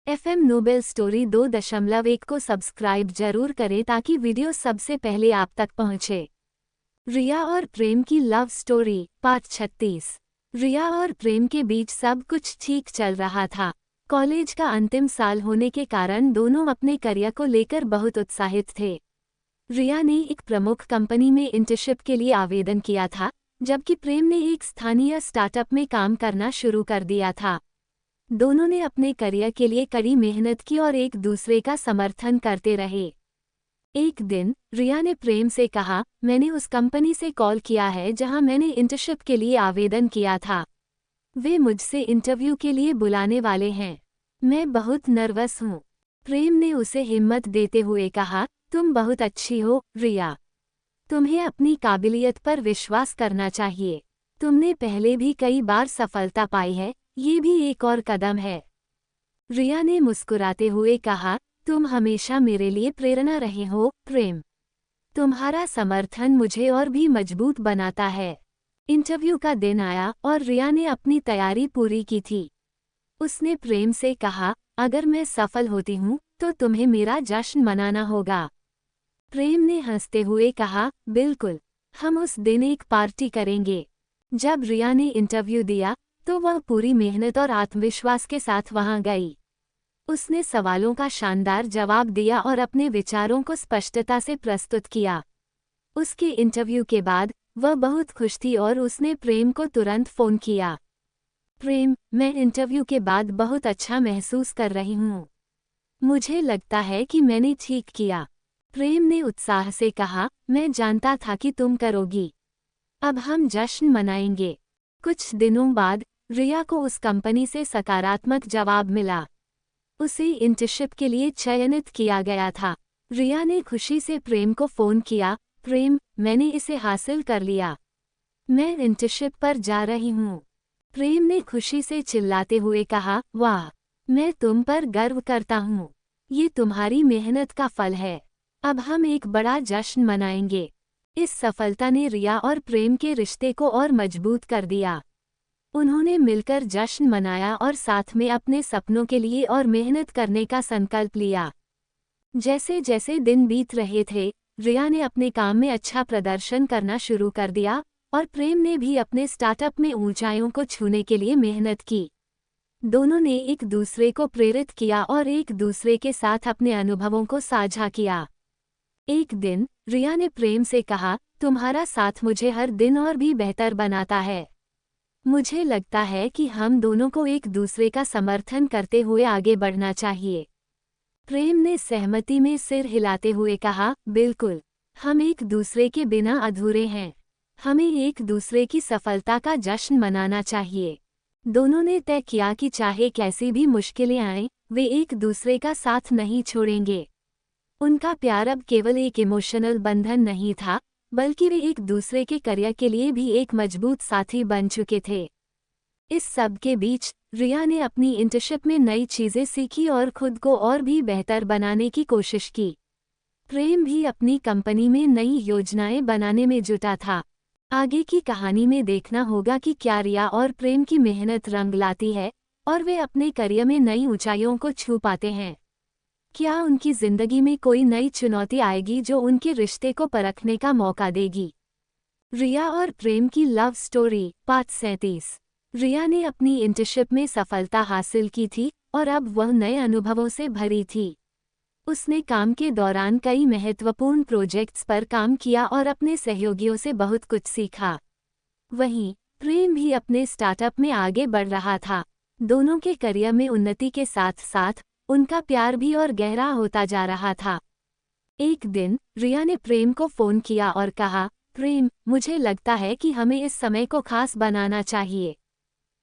FM Nobel story 2.1 को subscribe जरूर करें ताकि वीडियो सबसे पहले आप तक पहुंचे। रिया और प्रेम की लव स्टोरी पार्ट 36। रिया और प्रेम के बीच सब कुछ ठीक चल रहा था। कॉलेज का अंतिम साल होने के कारण दोनों अपने करियर को लेकर बहुत उत्साहित थे। रिया ने एक प्रमुख कंपनी में इंटर्नशिप के लिए आवेदन किया था, जबकि प्रेम ने एक स्थानीय स्टार्टअप में काम करना शुरू कर दिया था। दोनों ने अपने करियर के लिए कड़ी मेहनत की और एक दूसरे का समर्थन करते रहे। एक दिन रिया ने प्रेम से कहा, मैंने उस कंपनी से कॉल किया है जहां मैंने इंटर्नशिप के लिए आवेदन किया था। वे मुझसे इंटरव्यू के लिए बुलाने वाले हैं। मैं बहुत नर्वस हूँ। प्रेम ने उसे हिम्मत देते हुए कहा, तुम बहुत अच्छी हो रिया। तुम्हें अपनी काबिलियत पर विश्वास करना चाहिए। तुमने पहले भी कई बार सफलता पाई है, ये भी एक और कदम है। रिया ने मुस्कुराते हुए कहा, तुम हमेशा मेरे लिए प्रेरणा रहे हो प्रेम। तुम्हारा समर्थन मुझे और भी मजबूत बनाता है। इंटरव्यू का दिन आया और रिया ने अपनी तैयारी पूरी की थी। उसने प्रेम से कहा, अगर मैं सफल होती हूँ तो तुम्हें मेरा जश्न मनाना होगा। प्रेम ने हंसते हुए कहा, बिल्कुल, हम उस दिन एक पार्टी करेंगे। जब रिया ने इंटरव्यू दिया तो वह पूरी मेहनत और आत्मविश्वास के साथ वहां गई। उसने सवालों का शानदार जवाब दिया और अपने विचारों को स्पष्टता से प्रस्तुत किया। उसके इंटरव्यू के बाद वह बहुत खुश थी और उसने प्रेम को तुरंत फ़ोन किया। प्रेम, मैं इंटरव्यू के बाद बहुत अच्छा महसूस कर रही हूँ। मुझे लगता है कि मैंने ठीक किया। प्रेम ने उत्साह से कहा, मैं जानता था कि तुम करोगी। अब हम जश्न मनाएंगे। कुछ दिनों बाद रिया को उस कंपनी से सकारात्मक जवाब मिला। उसे इंटर्नशिप के लिए चयनित किया गया था। रिया ने खुशी से प्रेम को फ़ोन किया, प्रेम, मैंने इसे हासिल कर लिया। मैं इंटर्नशिप पर जा रही हूँ। प्रेम ने खुशी से चिल्लाते हुए कहा, वाह, मैं तुम पर गर्व करता हूँ। ये तुम्हारी मेहनत का फल है। अब हम एक बड़ा जश्न मनाएंगे। इस सफलता ने रिया और प्रेम के रिश्ते को और मजबूत कर दिया। उन्होंने मिलकर जश्न मनाया और साथ में अपने सपनों के लिए और मेहनत करने का संकल्प लिया। जैसे जैसे दिन बीत रहे थे, रिया ने अपने काम में अच्छा प्रदर्शन करना शुरू कर दिया और प्रेम ने भी अपने स्टार्टअप में ऊंचाइयों को छूने के लिए मेहनत की। दोनों ने एक दूसरे को प्रेरित किया और एक दूसरे के साथ अपने अनुभवों को साझा किया। एक दिन रिया ने प्रेम से कहा, तुम्हारा साथ मुझे हर दिन और भी बेहतर बनाता है। मुझे लगता है कि हम दोनों को एक दूसरे का समर्थन करते हुए आगे बढ़ना चाहिए। प्रेम ने सहमति में सिर हिलाते हुए कहा, बिल्कुल, हम एक दूसरे के बिना अधूरे हैं। हमें एक दूसरे की सफलता का जश्न मनाना चाहिए। दोनों ने तय किया कि चाहे कैसी भी मुश्किलें आएं, वे एक दूसरे का साथ नहीं छोड़ेंगे। उनका प्यार अब केवल एक इमोशनल बंधन नहीं था, बल्कि वे एक दूसरे के करियर के लिए भी एक मजबूत साथी बन चुके थे। इस सब के बीच रिया ने अपनी इंटर्नशिप में नई चीज़ें सीखी और खुद को और भी बेहतर बनाने की कोशिश की। प्रेम भी अपनी कंपनी में नई योजनाएं बनाने में जुटा था। आगे की कहानी में देखना होगा कि क्या रिया और प्रेम की मेहनत रंग लाती है और वे अपने करियर में नई ऊंचाइयों को छू पाते हैं। क्या उनकी जिंदगी में कोई नई चुनौती आएगी जो उनके रिश्ते को परखने का मौका देगी। रिया और प्रेम की लव स्टोरी पार्ट 37। रिया ने अपनी इंटर्नशिप में सफलता हासिल की थी और अब वह नए अनुभवों से भरी थी। उसने काम के दौरान कई महत्वपूर्ण प्रोजेक्ट्स पर काम किया और अपने सहयोगियों से बहुत कुछ सीखा। वहीं प्रेम भी अपने स्टार्टअप में आगे बढ़ रहा था। दोनों के करियर में उन्नति के साथ साथ उनका प्यार भी और गहरा होता जा रहा था। एक दिन रिया ने प्रेम को फ़ोन किया और कहा, प्रेम, मुझे लगता है कि हमें इस समय को खास बनाना चाहिए।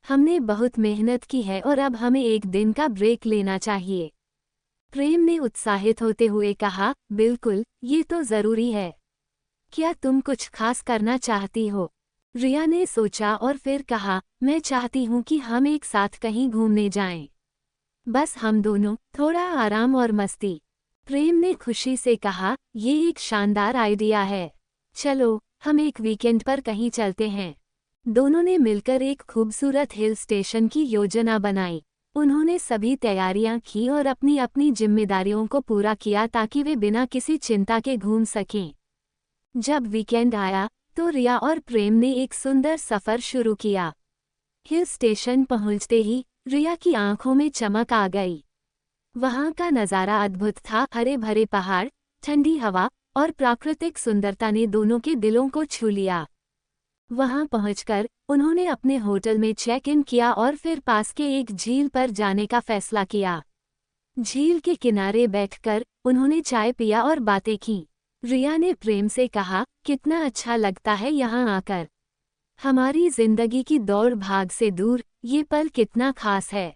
हमने बहुत मेहनत की है और अब हमें एक दिन का ब्रेक लेना चाहिए। प्रेम ने उत्साहित होते हुए कहा, बिल्कुल, ये तो ज़रूरी है। क्या तुम कुछ खास करना चाहती हो? रिया ने सोचा और फिर कहा, मैं चाहती हूँ कि हम एक साथ कहीं घूमने जाएं। बस हम दोनों, थोड़ा आराम और मस्ती। प्रेम ने खुशी से कहा, ये एक शानदार आइडिया है। चलो, हम एक वीकेंड पर कहीं चलते हैं। दोनों ने मिलकर एक खूबसूरत हिल स्टेशन की योजना बनाई। उन्होंने सभी तैयारियां की और अपनी अपनी जिम्मेदारियों को पूरा किया ताकि वे बिना किसी चिंता के घूम सकें। जब वीकेंड आया तो रिया और प्रेम ने एक सुंदर सफर शुरू किया। हिल स्टेशन पहुंचते ही रिया की आंखों में चमक आ गई। वहां का नज़ारा अद्भुत था। हरे भरे पहाड़, ठंडी हवा और प्राकृतिक सुंदरता ने दोनों के दिलों को छू लिया। वहां पहुंचकर उन्होंने अपने होटल में चेक इन किया और फिर पास के एक झील पर जाने का फैसला किया। झील के किनारे बैठकर उन्होंने चाय पिया और बातें की। रिया ने प्रेम से कहा, कितना अच्छा लगता है यहाँ आकर। हमारी जिंदगी की दौड़ भाग से दूर ये पल कितना खास है।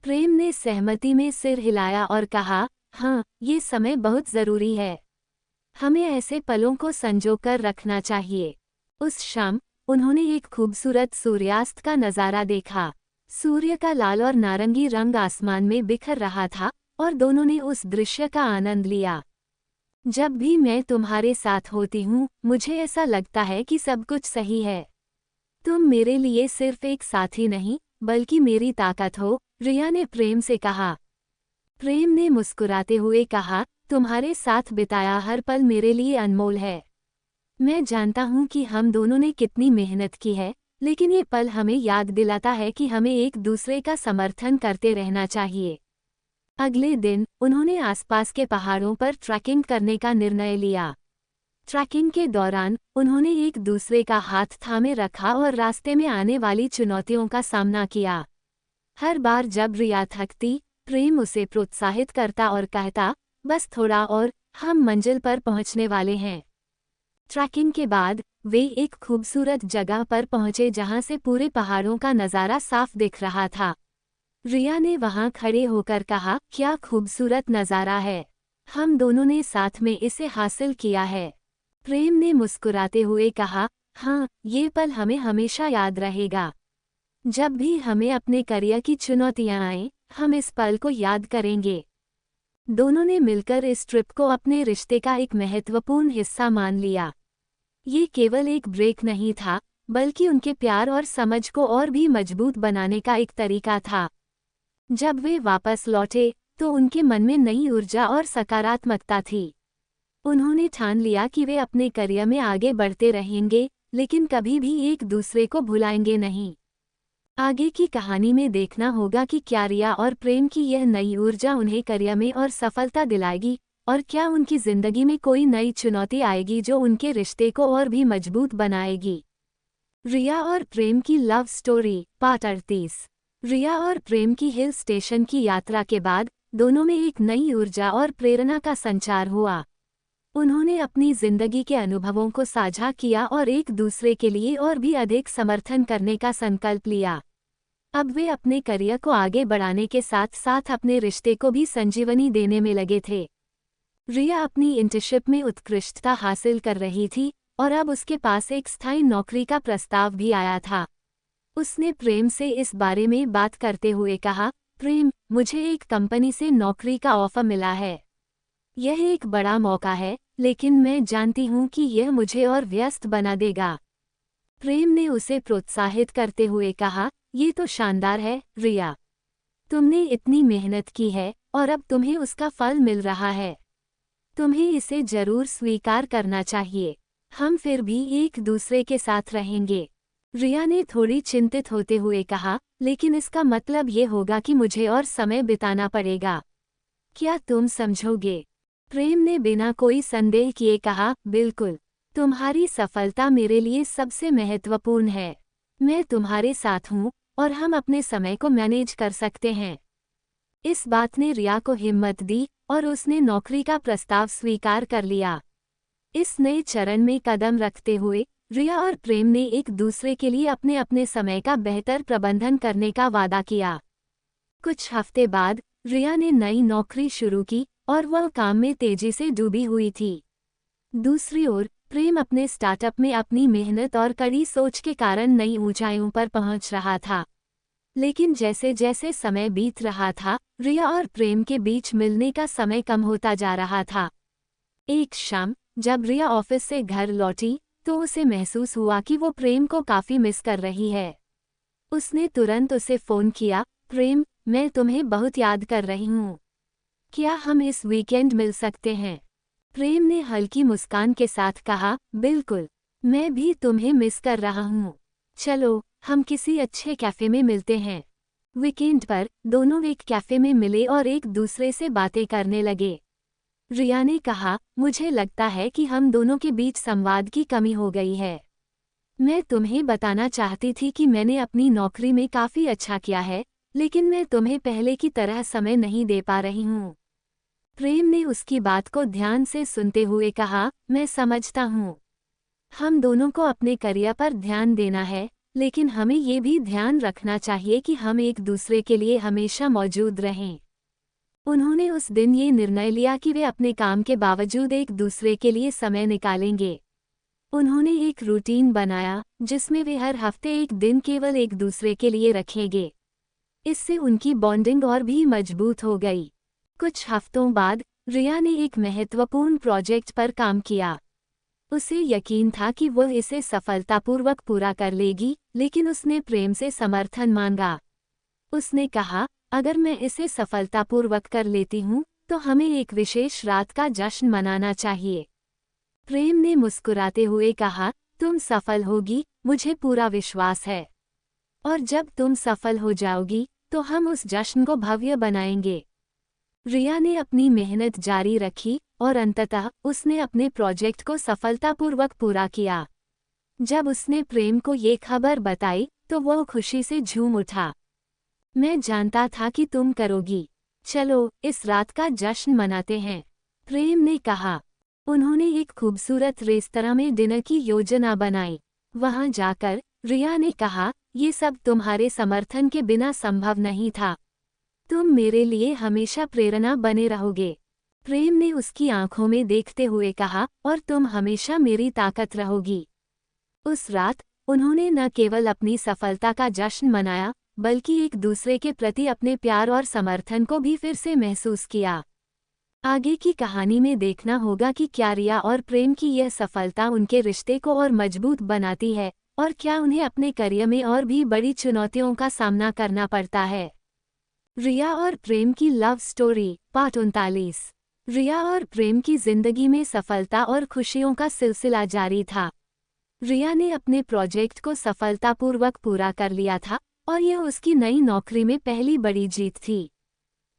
प्रेम ने सहमति में सिर हिलाया और कहा, हाँ, ये समय बहुत जरूरी है। हमें ऐसे पलों को संजोकर रखना चाहिए। उस शाम उन्होंने एक खूबसूरत सूर्यास्त का नज़ारा देखा। सूर्य का लाल और नारंगी रंग आसमान में बिखर रहा था और दोनों ने उस दृश्य का आनंद लिया। जब भी मैं तुम्हारे साथ होती हूँ मुझे ऐसा लगता है कि सब कुछ सही है। तुम मेरे लिए सिर्फ एक साथी नहीं बल्कि मेरी ताकत हो, रिया ने प्रेम से कहा। प्रेम ने मुस्कुराते हुए कहा, तुम्हारे साथ बिताया हर पल मेरे लिए अनमोल है। मैं जानता हूँ कि हम दोनों ने कितनी मेहनत की है, लेकिन ये पल हमें याद दिलाता है कि हमें एक दूसरे का समर्थन करते रहना चाहिए। अगले दिन उन्होंने आसपास के पहाड़ों पर ट्रैकिंग करने का निर्णय लिया। ट्रैकिंग के दौरान उन्होंने एक दूसरे का हाथ थामे रखा और रास्ते में आने वाली चुनौतियों का सामना किया। हर बार जब रिया थकती, प्रेम उसे प्रोत्साहित करता और कहता, बस थोड़ा और, हम मंजिल पर पहुंचने वाले हैं। ट्रैकिंग के बाद वे एक खूबसूरत जगह पर पहुंचे जहां से पूरे पहाड़ों का नज़ारा साफ दिख रहा था। रिया ने वहां खड़े होकर कहा, क्या खूबसूरत नज़ारा है। हम दोनों ने साथ में इसे हासिल किया है। प्रेम ने मुस्कुराते हुए कहा, हाँ, ये पल हमें हमेशा याद रहेगा। जब भी हमें अपने करियर की चुनौतियां आएं, हम इस पल को याद करेंगे। दोनों ने मिलकर इस ट्रिप को अपने रिश्ते का एक महत्वपूर्ण हिस्सा मान लिया। ये केवल एक ब्रेक नहीं था, बल्कि उनके प्यार और समझ को और भी मजबूत बनाने का एक तरीका था। जब वे वापस लौटे तो उनके मन में नई ऊर्जा और सकारात्मकता थी। उन्होंने ठान लिया कि वे अपने करियर में आगे बढ़ते रहेंगे, लेकिन कभी भी एक दूसरे को भुलाएंगे नहीं। आगे की कहानी में देखना होगा कि क्या रिया और प्रेम की यह नई ऊर्जा उन्हें करियर में और सफलता दिलाएगी, और क्या उनकी जिंदगी में कोई नई चुनौती आएगी जो उनके रिश्ते को और भी मजबूत बनाएगी। रिया और प्रेम की लव स्टोरी पार्ट 38। रिया और प्रेम की हिल स्टेशन की यात्रा के बाद दोनों में एक नई ऊर्जा और प्रेरणा का संचार हुआ। उन्होंने अपनी जिंदगी के अनुभवों को साझा किया और एक दूसरे के लिए और भी अधिक समर्थन करने का संकल्प लिया। अब वे अपने करियर को आगे बढ़ाने के साथ साथ अपने रिश्ते को भी संजीवनी देने में लगे थे। रिया अपनी इंटर्नशिप में उत्कृष्टता हासिल कर रही थी और अब उसके पास एक स्थायी नौकरी का प्रस्ताव भी आया था। उसने प्रेम से इस बारे में बात करते हुए कहा, प्रेम, मुझे एक कंपनी से नौकरी का ऑफर मिला है। यह एक बड़ा मौका है, लेकिन मैं जानती हूँ कि यह मुझे और व्यस्त बना देगा। प्रेम ने उसे प्रोत्साहित करते हुए कहा, ये तो शानदार है, रिया। तुमने इतनी मेहनत की है और अब तुम्हें उसका फल मिल रहा है। तुम्हें इसे जरूर स्वीकार करना चाहिए। हम फिर भी एक दूसरे के साथ रहेंगे। रिया ने थोड़ी चिंतित होते हुए कहा, लेकिन इसका मतलब ये होगा कि मुझे और समय बिताना पड़ेगा। क्या तुम समझोगे? प्रेम ने बिना कोई संदेह किए कहा, बिल्कुल। तुम्हारी सफलता मेरे लिए सबसे महत्वपूर्ण है। मैं तुम्हारे साथ हूँ और हम अपने समय को मैनेज कर सकते हैं। इस बात ने रिया को हिम्मत दी और उसने नौकरी का प्रस्ताव स्वीकार कर लिया। इस नए चरण में कदम रखते हुए रिया और प्रेम ने एक दूसरे के लिए अपने अपने समय का बेहतर प्रबंधन करने का वादा किया। कुछ हफ्ते बाद रिया ने नई नौकरी शुरू की और वह काम में तेजी से डूबी हुई थी। दूसरी ओर प्रेम अपने स्टार्टअप में अपनी मेहनत और कड़ी सोच के कारण नई ऊंचाइयों पर पहुंच रहा था। लेकिन जैसे जैसे समय बीत रहा था, रिया और प्रेम के बीच मिलने का समय कम होता जा रहा था। एक शाम जब रिया ऑफिस से घर लौटी तो उसे महसूस हुआ कि वो प्रेम को काफी मिस कर रही है। उसने तुरंत उसे फोन किया, प्रेम, मैं तुम्हें बहुत याद कर रही हूँ। क्या हम इस वीकेंड मिल सकते हैं? प्रेम ने हल्की मुस्कान के साथ कहा, बिल्कुल। मैं भी तुम्हें मिस कर रहा हूँ। चलो, हम किसी अच्छे कैफ़े में मिलते हैं। वीकेंड पर दोनों एक कैफ़े में मिले और एक दूसरे से बातें करने लगे। रिया ने कहा, मुझे लगता है कि हम दोनों के बीच संवाद की कमी हो गई है। मैं तुम्हें बताना चाहती थी कि मैंने अपनी नौकरी में काफ़ी अच्छा किया है, लेकिन मैं तुम्हें पहले की तरह समय नहीं दे पा रही हूँ। प्रेम ने उसकी बात को ध्यान से सुनते हुए कहा, मैं समझता हूँ। हम दोनों को अपने करियर पर ध्यान देना है, लेकिन हमें ये भी ध्यान रखना चाहिए कि हम एक दूसरे के लिए हमेशा मौजूद रहें। उन्होंने उस दिन ये निर्णय लिया कि वे अपने काम के बावजूद एक दूसरे के लिए समय निकालेंगे। उन्होंने एक रूटीन बनाया, जिसमें वे हर हफ्ते एक दिन केवल एक दूसरे के लिए रखेंगे। इससे उनकी बॉन्डिंग और भी मजबूत हो गई। कुछ हफ्तों बाद रिया ने एक महत्वपूर्ण प्रोजेक्ट पर काम किया। उसे यकीन था कि वह इसे सफलतापूर्वक पूरा कर लेगी, लेकिन उसने प्रेम से समर्थन मांगा। उसने कहा, अगर मैं इसे सफलतापूर्वक कर लेती हूँ, तो हमें एक विशेष रात का जश्न मनाना चाहिए। प्रेम ने मुस्कुराते हुए कहा, तुम सफल होगी, मुझे पूरा विश्वास है। और जब तुम सफल हो जाओगी, तो हम उस जश्न को भव्य बनाएंगे। रिया ने अपनी मेहनत जारी रखी और अंततः उसने अपने प्रोजेक्ट को सफलतापूर्वक पूरा किया। जब उसने प्रेम को ये खबर बताई, तो वह खुशी से झूम उठा। मैं जानता था कि तुम करोगी। चलो, इस रात का जश्न मनाते हैं, प्रेम ने कहा। उन्होंने एक खूबसूरत रेस्तरां में डिनर की योजना बनाई। वहां जाकर रिया ने कहा, ये सब तुम्हारे समर्थन के बिना संभव नहीं था। तुम मेरे लिए हमेशा प्रेरणा बने रहोगे। प्रेम ने उसकी आंखों में देखते हुए कहा, और तुम हमेशा मेरी ताकत रहोगी। उस रात उन्होंने न केवल अपनी सफलता का जश्न मनाया, बल्कि एक दूसरे के प्रति अपने प्यार और समर्थन को भी फिर से महसूस किया। आगे की कहानी में देखना होगा कि क्या रिया और प्रेम की यह सफलता उनके रिश्ते को और मजबूत बनाती है, और क्या उन्हें अपने करियर में और भी बड़ी चुनौतियों का सामना करना पड़ता है। रिया और प्रेम की लव स्टोरी पार्ट 39। रिया और प्रेम की जिंदगी में सफलता और खुशियों का सिलसिला जारी था। रिया ने अपने प्रोजेक्ट को सफलतापूर्वक पूरा कर लिया था, और यह उसकी नई नौकरी में पहली बड़ी जीत थी।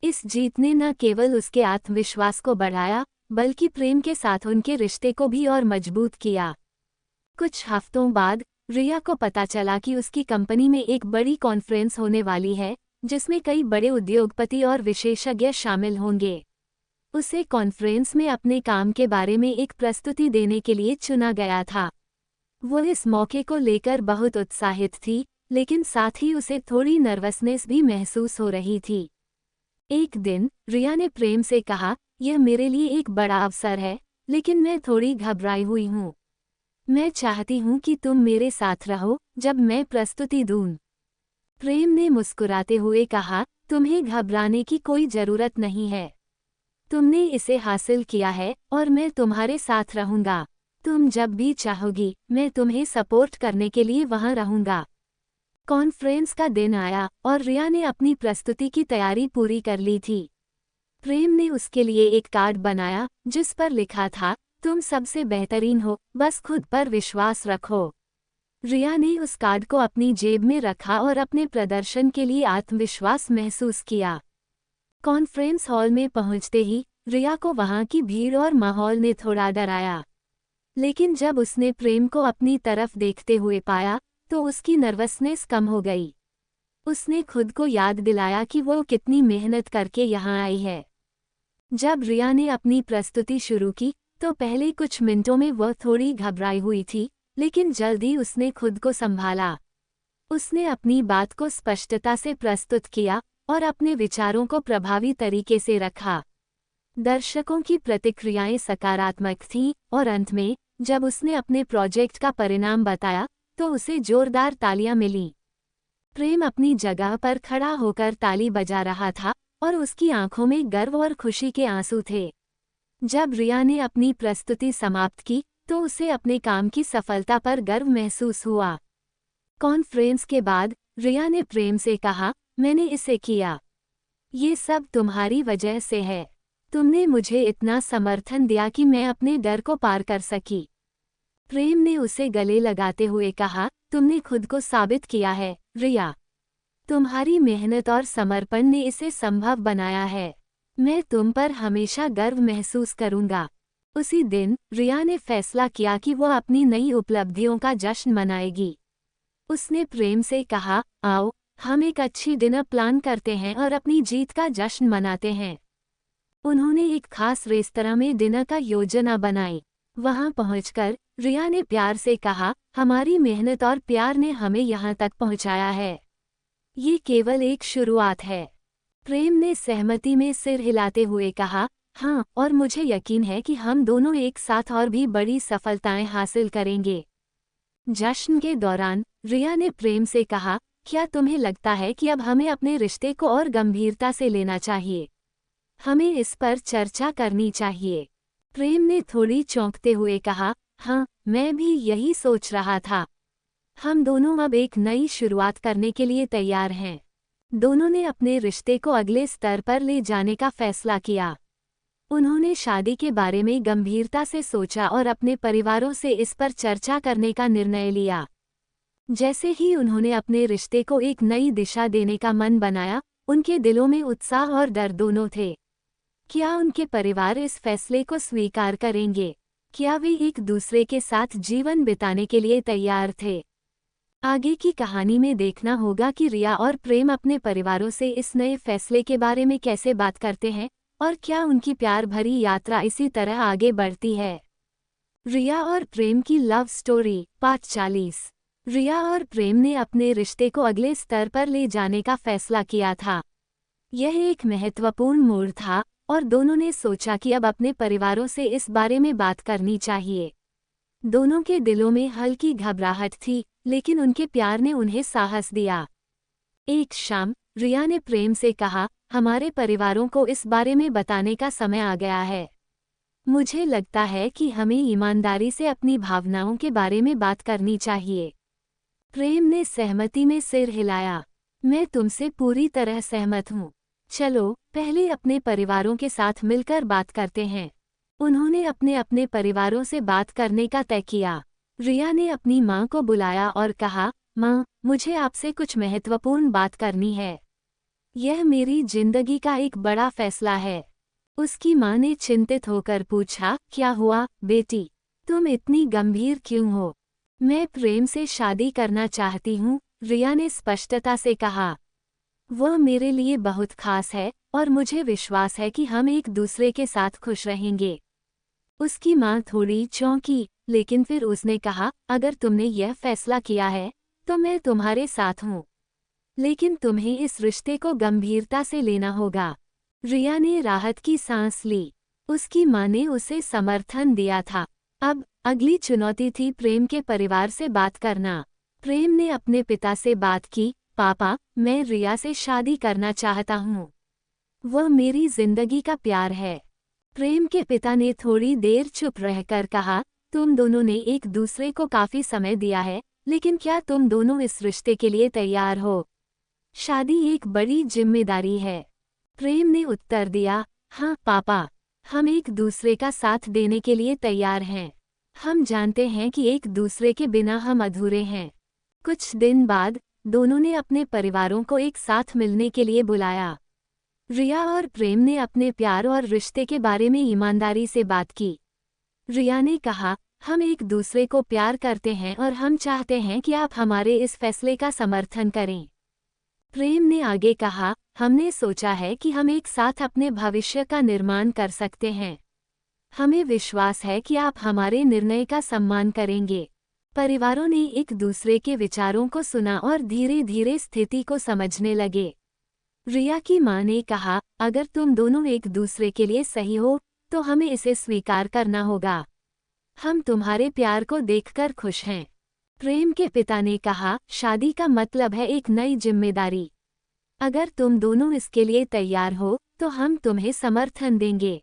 इस जीत ने न केवल उसके आत्मविश्वास को बढ़ाया, बल्कि प्रेम के साथ उनके रिश्ते को भी और मजबूत किया। कुछ हफ्तों बाद रिया को पता चला कि उसकी कंपनी में एक बड़ी कॉन्फ्रेंस होने वाली है, जिसमें कई बड़े उद्योगपति और विशेषज्ञ शामिल होंगे। उसे कॉन्फ्रेंस में अपने काम के बारे में एक प्रस्तुति देने के लिए चुना गया था। वो इस मौके को लेकर बहुत उत्साहित थी, लेकिन साथ ही उसे थोड़ी नर्वसनेस भी महसूस हो रही थी। एक दिन रिया ने प्रेम से कहा, यह मेरे लिए एक बड़ा अवसर है, लेकिन मैं थोड़ी घबराई हुई हूँ। मैं चाहती हूँ कि तुम मेरे साथ रहो जब मैं प्रस्तुति दूँ। प्रेम ने मुस्कुराते हुए कहा, तुम्हें घबराने की कोई जरूरत नहीं है। तुमने इसे हासिल किया है और मैं तुम्हारे साथ रहूँगा। तुम जब भी चाहोगी, मैं तुम्हें सपोर्ट करने के लिए वहाँ रहूँगा। कॉन्फ्रेंस का दिन आया और रिया ने अपनी प्रस्तुति की तैयारी पूरी कर ली थी। प्रेम ने उसके लिए एक कार्ड बनाया, जिस पर लिखा था, तुम सबसे बेहतरीन हो, बस खुद पर विश्वास रखो। रिया ने उस कार्ड को अपनी जेब में रखा और अपने प्रदर्शन के लिए आत्मविश्वास महसूस किया। कॉन्फ्रेंस हॉल में पहुंचते ही रिया को वहां की भीड़ और माहौल ने थोड़ा डराया। लेकिन जब उसने प्रेम को अपनी तरफ देखते हुए पाया, तो उसकी नर्वसनेस कम हो गई। उसने खुद को याद दिलाया कि वो कितनी मेहनत करके यहाँ आई है। जब रिया ने अपनी प्रस्तुति शुरू की, तो पहले कुछ मिनटों में वह थोड़ी घबराई हुई थी, लेकिन जल्द ही उसने खुद को संभाला। उसने अपनी बात को स्पष्टता से प्रस्तुत किया और अपने विचारों को प्रभावी तरीके से रखा। दर्शकों की प्रतिक्रियाएं सकारात्मक थीं और अंत में जब उसने अपने प्रोजेक्ट का परिणाम बताया, तो उसे जोरदार तालियां मिलीं। प्रेम अपनी जगह पर खड़ा होकर ताली बजा रहा था और उसकी आंखों में गर्व और खुशी के आंसू थे। जब रिया ने अपनी प्रस्तुति समाप्त की, तो उसे अपने काम की सफलता पर गर्व महसूस हुआ। कॉन्फ्रेंस के बाद रिया ने प्रेम से कहा, मैंने इसे किया। ये सब तुम्हारी वजह से है। तुमने मुझे इतना समर्थन दिया कि मैं अपने डर को पार कर सकी। प्रेम ने उसे गले लगाते हुए कहा, तुमने खुद को साबित किया है, रिया। तुम्हारी मेहनत और समर्पण ने इसे संभव बनाया है। मैं तुम पर हमेशा गर्व महसूस करूंगा। उसी दिन रिया ने फैसला किया कि वो अपनी नई उपलब्धियों का जश्न मनाएगी। उसने प्रेम से कहा, आओ हम एक अच्छी डिनर प्लान करते हैं और अपनी जीत का जश्न मनाते हैं। उन्होंने एक खास रेस्तरां में डिनर का योजना बनाई। वहां पहुंचकर रिया ने प्यार से कहा, हमारी मेहनत और प्यार ने हमें यहाँ तक पहुंचाया है। ये केवल एक शुरुआत है। प्रेम ने सहमति में सिर हिलाते हुए कहा, हाँ, और मुझे यकीन है कि हम दोनों एक साथ और भी बड़ी सफलताएं हासिल करेंगे। जश्न के दौरान रिया ने प्रेम से कहा, क्या तुम्हें लगता है कि अब हमें अपने रिश्ते को और गंभीरता से लेना चाहिए? हमें इस पर चर्चा करनी चाहिए। प्रेम ने थोड़ी चौंकते हुए कहा, हाँ, मैं भी यही सोच रहा था। हम दोनों अब एक नई शुरुआत करने के लिए तैयार हैं। दोनों ने अपने रिश्ते को अगले स्तर पर ले जाने का फैसला किया। उन्होंने शादी के बारे में गंभीरता से सोचा और अपने परिवारों से इस पर चर्चा करने का निर्णय लिया। जैसे ही उन्होंने अपने रिश्ते को एक नई दिशा देने का मन बनाया, उनके दिलों में उत्साह और डर दोनों थे। क्या उनके परिवार इस फैसले को स्वीकार करेंगे? क्या वे एक दूसरे के साथ जीवन बिताने के लिए तैयार थे? आगे की कहानी में देखना होगा कि रिया और प्रेम अपने परिवारों से इस नए फैसले के बारे में कैसे बात करते हैं और क्या उनकी प्यार भरी यात्रा इसी तरह आगे बढ़ती है। रिया और प्रेम की लव स्टोरी पार्ट 40। रिया और प्रेम ने अपने रिश्ते को अगले स्तर पर ले जाने का फैसला किया था। यह एक महत्वपूर्ण मोड़ था और दोनों ने सोचा कि अब अपने परिवारों से इस बारे में बात करनी चाहिए। दोनों के दिलों में हल्की घबराहट थी, लेकिन उनके प्यार ने उन्हें साहस दिया। एक शाम रिया ने प्रेम से कहा, हमारे परिवारों को इस बारे में बताने का समय आ गया है। मुझे लगता है कि हमें ईमानदारी से अपनी भावनाओं के बारे में बात करनी चाहिए। प्रेम ने सहमति में सिर हिलाया। मैं तुमसे पूरी तरह सहमत हूँ। चलो पहले अपने परिवारों के साथ मिलकर बात करते हैं। उन्होंने अपने अपने परिवारों से बात करने का तय किया। रिया ने अपनी माँ को बुलाया और कहा, माँ, मुझे आपसे कुछ महत्वपूर्ण बात करनी है। यह मेरी जिंदगी का एक बड़ा फैसला है। उसकी माँ ने चिंतित होकर पूछा, क्या हुआ बेटी? तुम इतनी गंभीर क्यों हो? मैं प्रेम से शादी करना चाहती हूँ, रिया ने स्पष्टता से कहा। वह मेरे लिए बहुत खास है और मुझे विश्वास है कि हम एक दूसरे के साथ खुश रहेंगे। उसकी माँ थोड़ी चौंकी, लेकिन फिर उसने कहा, अगर तुमने यह फैसला किया है तो मैं तुम्हारे साथ हूँ, लेकिन तुम्हें इस रिश्ते को गंभीरता से लेना होगा। रिया ने राहत की सांस ली। उसकी माँ ने उसे समर्थन दिया था। अब अगली चुनौती थी प्रेम के परिवार से बात करना। प्रेम ने अपने पिता से बात की, पापा, मैं रिया से शादी करना चाहता हूँ। वह मेरी जिंदगी का प्यार है। प्रेम के पिता ने थोड़ी देर चुप रहकर कहा, तुम दोनों ने एक दूसरे को काफी समय दिया है, लेकिन क्या तुम दोनों इस रिश्ते के लिए तैयार हो? शादी एक बड़ी जिम्मेदारी है। प्रेम ने उत्तर दिया, हाँ पापा, हम एक दूसरे का साथ देने के लिए तैयार हैं। हम जानते हैं कि एक दूसरे के बिना हम अधूरे हैं। कुछ दिन बाद दोनों ने अपने परिवारों को एक साथ मिलने के लिए बुलाया। रिया और प्रेम ने अपने प्यार और रिश्ते के बारे में ईमानदारी से बात की। रिया ने कहा, हम एक दूसरे को प्यार करते हैं और हम चाहते हैं कि आप हमारे इस फैसले का समर्थन करें। प्रेम ने आगे कहा, हमने सोचा है कि हम एक साथ अपने भविष्य का निर्माण कर सकते हैं। हमें विश्वास है कि आप हमारे निर्णय का सम्मान करेंगे। परिवारों ने एक दूसरे के विचारों को सुना और धीरे धीरे स्थिति को समझने लगे। रिया की माँ ने कहा, अगर तुम दोनों एक दूसरे के लिए सही हो तो हमें इसे स्वीकार करना होगा। हम तुम्हारे प्यार को देखकर खुश हैं। प्रेम के पिता ने कहा, शादी का मतलब है एक नई जिम्मेदारी। अगर तुम दोनों इसके लिए तैयार हो तो हम तुम्हें समर्थन देंगे।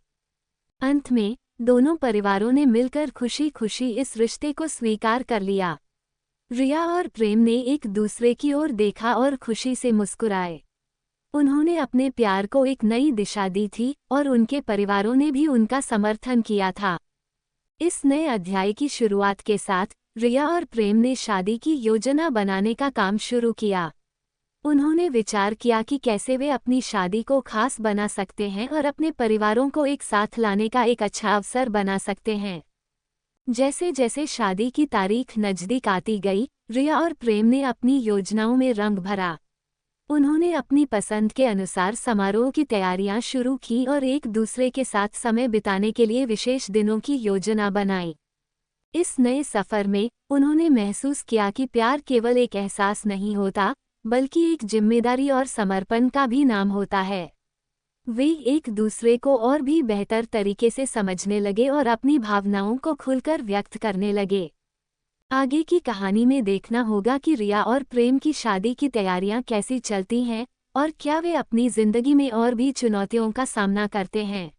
अंत में दोनों परिवारों ने मिलकर खुशी खुशी इस रिश्ते को स्वीकार कर लिया। रिया और प्रेम ने एक दूसरे की ओर देखा और खुशी से मुस्कुराए। उन्होंने अपने प्यार को एक नई दिशा दी थी और उनके परिवारों ने भी उनका समर्थन किया था। इस नए अध्याय की शुरुआत के साथ रिया और प्रेम ने शादी की योजना बनाने का काम शुरू किया। उन्होंने विचार किया कि कैसे वे अपनी शादी को खास बना सकते हैं और अपने परिवारों को एक साथ लाने का एक अच्छा अवसर बना सकते हैं। जैसे जैसे शादी की तारीख नज़दीक आती गई, रिया और प्रेम ने अपनी योजनाओं में रंग भरा। उन्होंने अपनी पसंद के अनुसार समारोह की तैयारियां शुरू की और एक दूसरे के साथ समय बिताने के लिए विशेष दिनों की योजना बनाई। इस नए सफर में उन्होंने महसूस किया कि प्यार केवल एक एहसास नहीं होता, बल्कि एक जिम्मेदारी और समर्पण का भी नाम होता है। वे एक दूसरे को और भी बेहतर तरीके से समझने लगे और अपनी भावनाओं को खुलकर व्यक्त करने लगे। आगे की कहानी में देखना होगा कि रिया और प्रेम की शादी की तैयारियां कैसी चलती हैं और क्या वे अपनी जिंदगी में और भी चुनौतियों का सामना करते हैं।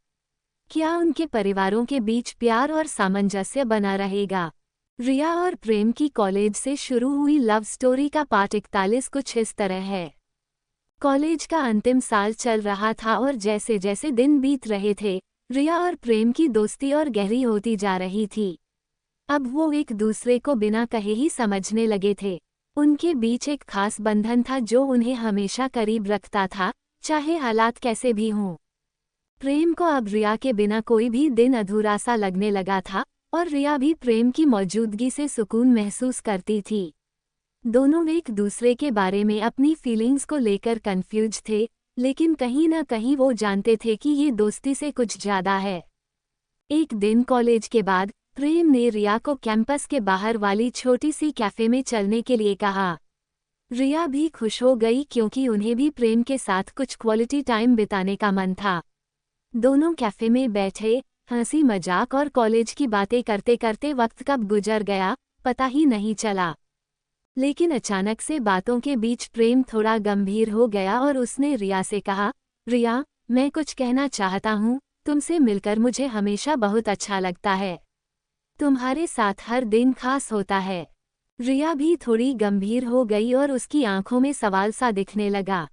क्या उनके परिवारों के बीच प्यार और सामंजस्य बना रहेगा। रिया और प्रेम की कॉलेज से शुरू हुई लव स्टोरी का पार्ट 41 कुछ इस तरह है। कॉलेज का अंतिम साल चल रहा था और जैसे जैसे दिन बीत रहे थे, रिया और प्रेम की दोस्ती और गहरी होती जा रही थी। अब वो एक दूसरे को बिना कहे ही समझने लगे थे। उनके बीच एक खास बंधन था जो उन्हें हमेशा करीब रखता था, चाहे हालात कैसे भी हों। प्रेम को अब रिया के बिना कोई भी दिन अधूरा सा लगने लगा था और रिया भी प्रेम की मौजूदगी से सुकून महसूस करती थी। दोनों एक दूसरे के बारे में अपनी फीलिंग्स को लेकर कंफ्यूज थे, लेकिन कहीं ना कहीं वो जानते थे कि ये दोस्ती से कुछ ज्यादा है। एक दिन कॉलेज के बाद प्रेम ने रिया को कैंपस के बाहर वाली छोटी सी कैफे में चलने के लिए कहा। रिया भी खुश हो गई क्योंकि उन्हें भी प्रेम के साथ कुछ क्वालिटी टाइम बिताने का मन था। दोनों कैफे में बैठे, हंसी मजाक और कॉलेज की बातें करते करते वक्त कब गुजर गया पता ही नहीं चला। लेकिन अचानक से बातों के बीच प्रेम थोड़ा गंभीर हो गया और उसने रिया से कहा, रिया, मैं कुछ कहना चाहता हूँ, तुमसे मिलकर मुझे हमेशा बहुत अच्छा लगता है। तुम्हारे साथ हर दिन खास होता है। रिया भी थोड़ी गंभीर हो गई और उसकी आंखों में सवाल सा दिखने लगा।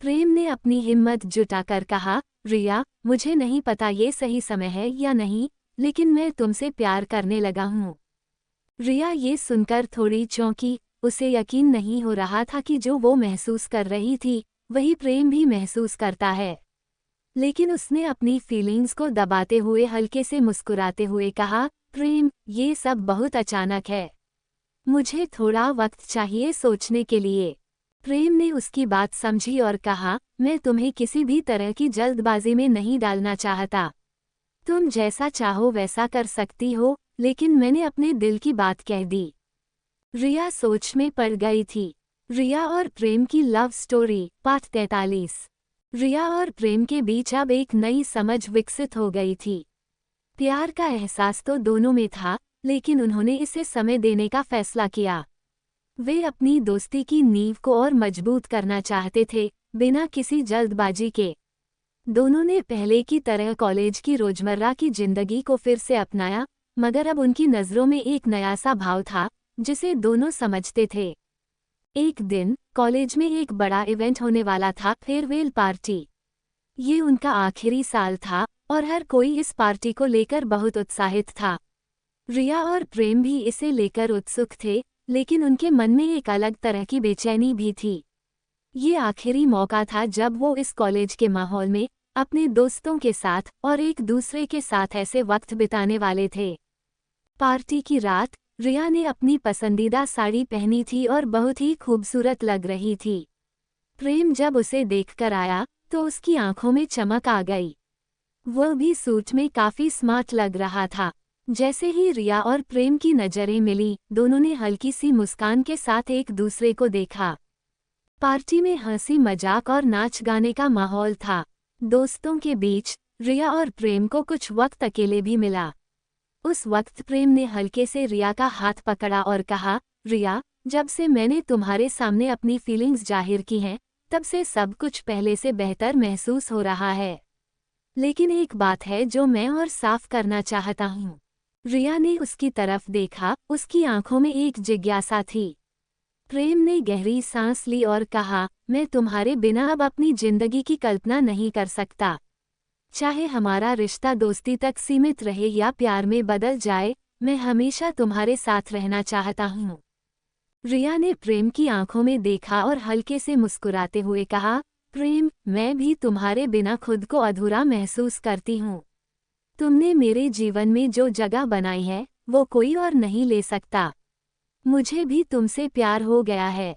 प्रेम ने अपनी हिम्मत जुटाकर कहा, रिया, मुझे नहीं पता ये सही समय है या नहीं, लेकिन मैं तुमसे प्यार करने लगा हूँ। रिया ये सुनकर थोड़ी चौंकी। उसे यकीन नहीं हो रहा था कि जो वो महसूस कर रही थी वही प्रेम भी महसूस करता है। लेकिन उसने अपनी फीलिंग्स को दबाते हुए हल्के से मुस्कुराते हुए कहा, प्रेम, ये सब बहुत अचानक है। मुझे थोड़ा वक्त चाहिए सोचने के लिए। प्रेम ने उसकी बात समझी और कहा, मैं तुम्हें किसी भी तरह की जल्दबाजी में नहीं डालना चाहता। तुम जैसा चाहो वैसा कर सकती हो, लेकिन मैंने अपने दिल की बात कह दी। रिया सोच में पड़ गई थी। रिया और प्रेम की लव स्टोरी पार्ट 43। रिया और प्रेम के बीच अब एक नई समझ विकसित हो गई थी। प्यार का एहसास तो दोनों में था, लेकिन उन्होंने इसे समय देने का फैसला किया। वे अपनी दोस्ती की नींव को और मजबूत करना चाहते थे, बिना किसी जल्दबाजी के। दोनों ने पहले की तरह कॉलेज की रोजमर्रा की जिंदगी को फिर से अपनाया, मगर अब उनकी नज़रों में एक नया सा भाव था जिसे दोनों समझते थे। एक दिन कॉलेज में एक बड़ा इवेंट होने वाला था, फेयरवेल पार्टी। ये उनका आखिरी साल था और हर कोई इस पार्टी को लेकर बहुत उत्साहित था। रिया और प्रेम भी इसे लेकर उत्सुक थे, लेकिन उनके मन में एक अलग तरह की बेचैनी भी थी। ये आखिरी मौका था जब वो इस कॉलेज के माहौल में अपने दोस्तों के साथ और एक दूसरे के साथ ऐसे वक्त बिताने वाले थे। पार्टी की रात रिया ने अपनी पसंदीदा साड़ी पहनी थी और बहुत ही खूबसूरत लग रही थी। प्रेम जब उसे देखकर आया तो उसकी आंखों में चमक आ गई। वह भी सूट में काफी स्मार्ट लग रहा था। जैसे ही रिया और प्रेम की नजरें मिली, दोनों ने हल्की सी मुस्कान के साथ एक दूसरे को देखा। पार्टी में हंसी मजाक और नाच गाने का माहौल था। दोस्तों के बीच रिया और प्रेम को कुछ वक्त अकेले भी मिला। उस वक्त प्रेम ने हल्के से रिया का हाथ पकड़ा और कहा, रिया, जब से मैंने तुम्हारे सामने अपनी फीलिंग्स जाहिर की हैं, तब से सब कुछ पहले से बेहतर महसूस हो रहा है। लेकिन एक बात है जो मैं और साफ करना चाहता हूँ। रिया ने उसकी तरफ देखा, उसकी आंखों में एक जिज्ञासा थी। प्रेम ने गहरी सांस ली और कहा, मैं तुम्हारे बिना अब अपनी जिंदगी की कल्पना नहीं कर सकता। चाहे हमारा रिश्ता दोस्ती तक सीमित रहे या प्यार में बदल जाए, मैं हमेशा तुम्हारे साथ रहना चाहता हूँ। रिया ने प्रेम की आंखों में देखा और हल्के से मुस्कुराते हुए कहा, प्रेम, मैं भी तुम्हारे बिना खुद को अधूरा महसूस करती हूँ। तुमने मेरे जीवन में जो जगह बनाई है, वो कोई और नहीं ले सकता। मुझे भी तुमसे प्यार हो गया है।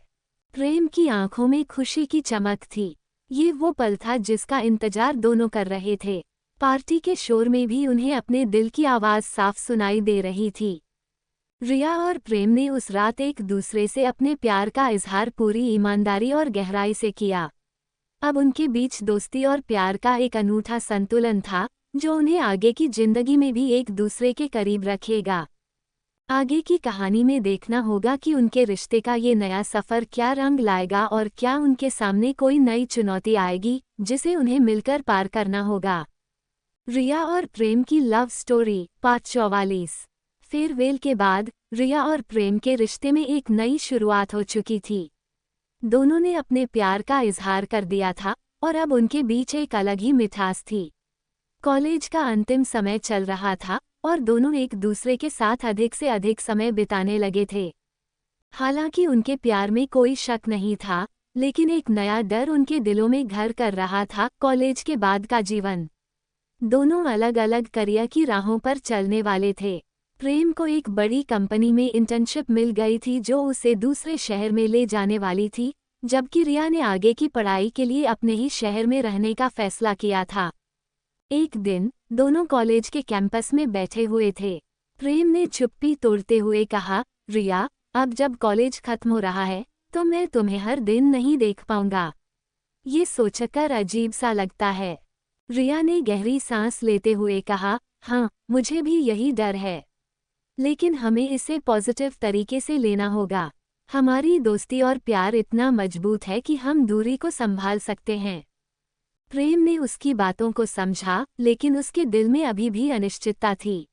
प्रेम की आंखों में खुशी की चमक थी। ये वो पल था जिसका इंतजार दोनों कर रहे थे। पार्टी के शोर में भी उन्हें अपने दिल की आवाज़ साफ सुनाई दे रही थी। रिया और प्रेम ने उस रात एक दूसरे से अपने प्यार का इजहार पूरी ईमानदारी और गहराई से किया। अब उनके बीच दोस्ती और प्यार का एक अनूठा संतुलन था, जो उन्हें आगे की जिंदगी में भी एक दूसरे के करीब रखेगा। आगे की कहानी में देखना होगा कि उनके रिश्ते का ये नया सफ़र क्या रंग लाएगा और क्या उनके सामने कोई नई चुनौती आएगी जिसे उन्हें मिलकर पार करना होगा। रिया और प्रेम की लव स्टोरी पार्ट 44। फेयरवेल के बाद रिया और प्रेम के रिश्ते में एक नई शुरुआत हो चुकी थी। दोनों ने अपने प्यार का इजहार कर दिया था और अब उनके बीच एक अलग ही मिठास थी। कॉलेज का अंतिम समय चल रहा था और दोनों एक दूसरे के साथ अधिक से अधिक समय बिताने लगे थे। हालांकि उनके प्यार में कोई शक नहीं था, लेकिन एक नया डर उनके दिलों में घर कर रहा था, कॉलेज के बाद का जीवन। दोनों अलग अलग करियर की राहों पर चलने वाले थे। प्रेम को एक बड़ी कंपनी में इंटर्नशिप मिल गई थी जो उसे दूसरे शहर में ले जाने वाली थी, जबकि रिया ने आगे की पढ़ाई के लिए अपने ही शहर में रहने का फैसला किया था। एक दिन दोनों कॉलेज के कैंपस में बैठे हुए थे। प्रेम ने चुप्पी तोड़ते हुए कहा, रिया, अब जब कॉलेज खत्म हो रहा है तो मैं तुम्हें हर दिन नहीं देख पाऊंगा। ये सोचकर अजीब सा लगता है। रिया ने गहरी सांस लेते हुए कहा, हाँ, मुझे भी यही डर है, लेकिन हमें इसे पॉजिटिव तरीके से लेना होगा। हमारी दोस्ती और प्यार इतना मजबूत है कि हम दूरी को संभाल सकते हैं। प्रेम ने उसकी बातों को समझा, लेकिन उसके दिल में अभी भी अनिश्चितता थी।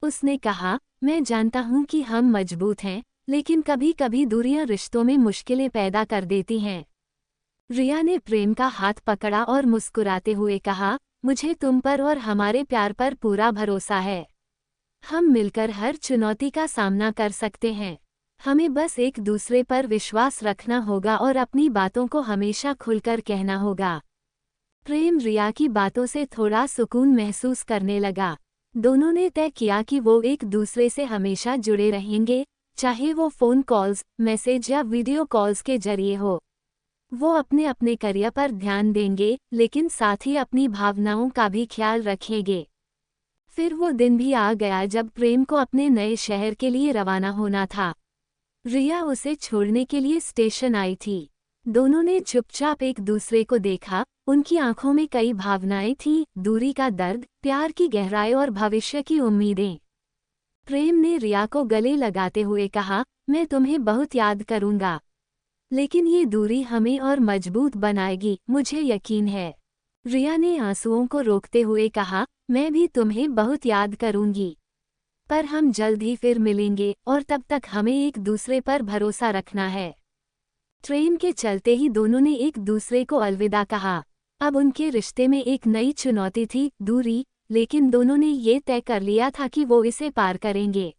उसने कहा, मैं जानता हूँ कि हम मजबूत हैं, लेकिन कभी कभी दूरियां रिश्तों में मुश्किलें पैदा कर देती हैं। रिया ने प्रेम का हाथ पकड़ा और मुस्कुराते हुए कहा, मुझे तुम पर और हमारे प्यार पर पूरा भरोसा है। हम मिलकर हर चुनौती का सामना कर सकते हैं। हमें बस एक दूसरे पर विश्वास रखना होगा और अपनी बातों को हमेशा खुलकर कहना होगा। प्रेम रिया की बातों से थोड़ा सुकून महसूस करने लगा। दोनों ने तय किया कि वो एक दूसरे से हमेशा जुड़े रहेंगे, चाहे वो फ़ोन कॉल्स, मैसेज या वीडियो कॉल्स के जरिए हो। वो अपने अपने करियर पर ध्यान देंगे, लेकिन साथ ही अपनी भावनाओं का भी ख्याल रखेंगे। फिर वो दिन भी आ गया जब प्रेम को अपने नए शहर के लिए रवाना होना था। रिया उसे छोड़ने के लिए स्टेशन आई थी। दोनों ने चुपचाप एक दूसरे को देखा। उनकी आंखों में कई भावनाएं थीं, दूरी का दर्द, प्यार की गहराई और भविष्य की उम्मीदें। प्रेम ने रिया को गले लगाते हुए कहा, मैं तुम्हें बहुत याद करूंगा, लेकिन ये दूरी हमें और मजबूत बनाएगी, मुझे यकीन है। रिया ने आंसुओं को रोकते हुए कहा, मैं भी तुम्हें बहुत याद करूंगी, पर हम जल्द ही फिर मिलेंगे और तब तक हमें एक दूसरे पर भरोसा रखना है। ट्रेन के चलते ही दोनों ने एक दूसरे को अलविदा कहा। अब उनके रिश्ते में एक नई चुनौती थी, दूरी, लेकिन दोनों ने ये तय कर लिया था कि वो इसे पार करेंगे।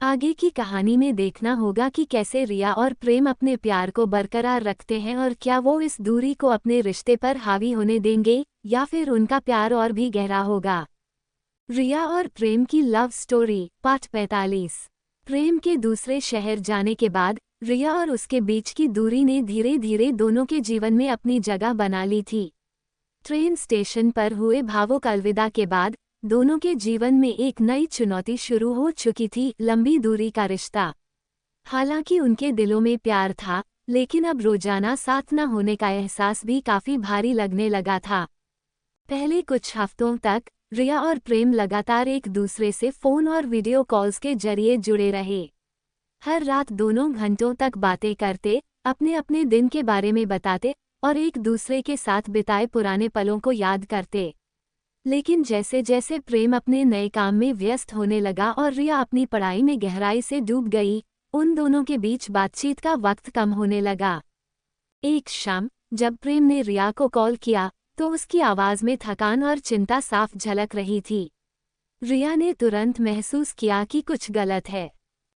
आगे की कहानी में देखना होगा कि कैसे रिया और प्रेम अपने प्यार को बरकरार रखते हैं और क्या वो इस दूरी को अपने रिश्ते पर हावी होने देंगे या फिर उनका प्यार और भी गहरा होगा। रिया और प्रेम की लव स्टोरी पार्ट 45। प्रेम के दूसरे शहर जाने के बाद रिया और उसके बीच की दूरी ने धीरे धीरे दोनों के जीवन में अपनी जगह बना ली थी। ट्रेन स्टेशन पर हुए भावुक अलविदा के बाद दोनों के जीवन में एक नई चुनौती शुरू हो चुकी थी, लंबी दूरी का रिश्ता। हालांकि उनके दिलों में प्यार था, लेकिन अब रोजाना साथ न होने का एहसास भी काफी भारी लगने लगा था। पहले कुछ हफ्तों तक रिया और प्रेम लगातार एक दूसरे से फ़ोन और वीडियो कॉल्स के जरिए जुड़े रहे। हर रात दोनों घंटों तक बातें करते, अपने अपने दिन के बारे में बताते और एक दूसरे के साथ बिताए पुराने पलों को याद करते। लेकिन जैसे जैसे प्रेम अपने नए काम में व्यस्त होने लगा और रिया अपनी पढ़ाई में गहराई से डूब गई, उन दोनों के बीच बातचीत का वक्त कम होने लगा। एक शाम जब प्रेम ने रिया को कॉल किया तो उसकी आवाज में थकान और चिंता साफ झलक रही थी। रिया ने तुरंत महसूस किया कि कुछ गलत है।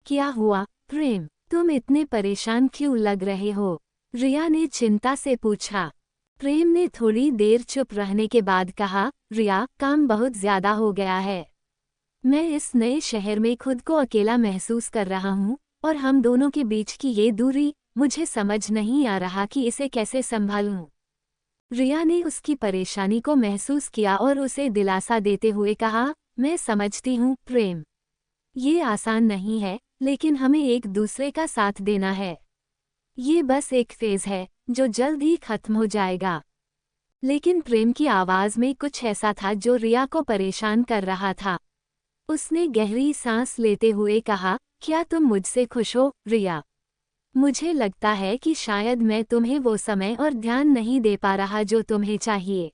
क्या हुआ प्रेम, तुम इतने परेशान क्यों लग रहे हो? रिया ने चिंता से पूछा। प्रेम ने थोड़ी देर चुप रहने के बाद कहा, रिया, काम बहुत ज्यादा हो गया है। मैं इस नए शहर में खुद को अकेला महसूस कर रहा हूँ और हम दोनों के बीच की ये दूरी, मुझे समझ नहीं आ रहा कि इसे कैसे संभालूं। रिया ने उसकी परेशानी को महसूस किया और उसे दिलासा देते हुए कहा, मैं समझती हूँ प्रेम, ये आसान नहीं है, लेकिन हमें एक दूसरे का साथ देना है। ये बस एक फेज है जो जल्द ही खत्म हो जाएगा। लेकिन प्रेम की आवाज में कुछ ऐसा था जो रिया को परेशान कर रहा था। उसने गहरी सांस लेते हुए कहा, क्या तुम मुझसे खुश हो रिया? मुझे लगता है कि शायद मैं तुम्हें वो समय और ध्यान नहीं दे पा रहा जो तुम्हें चाहिए।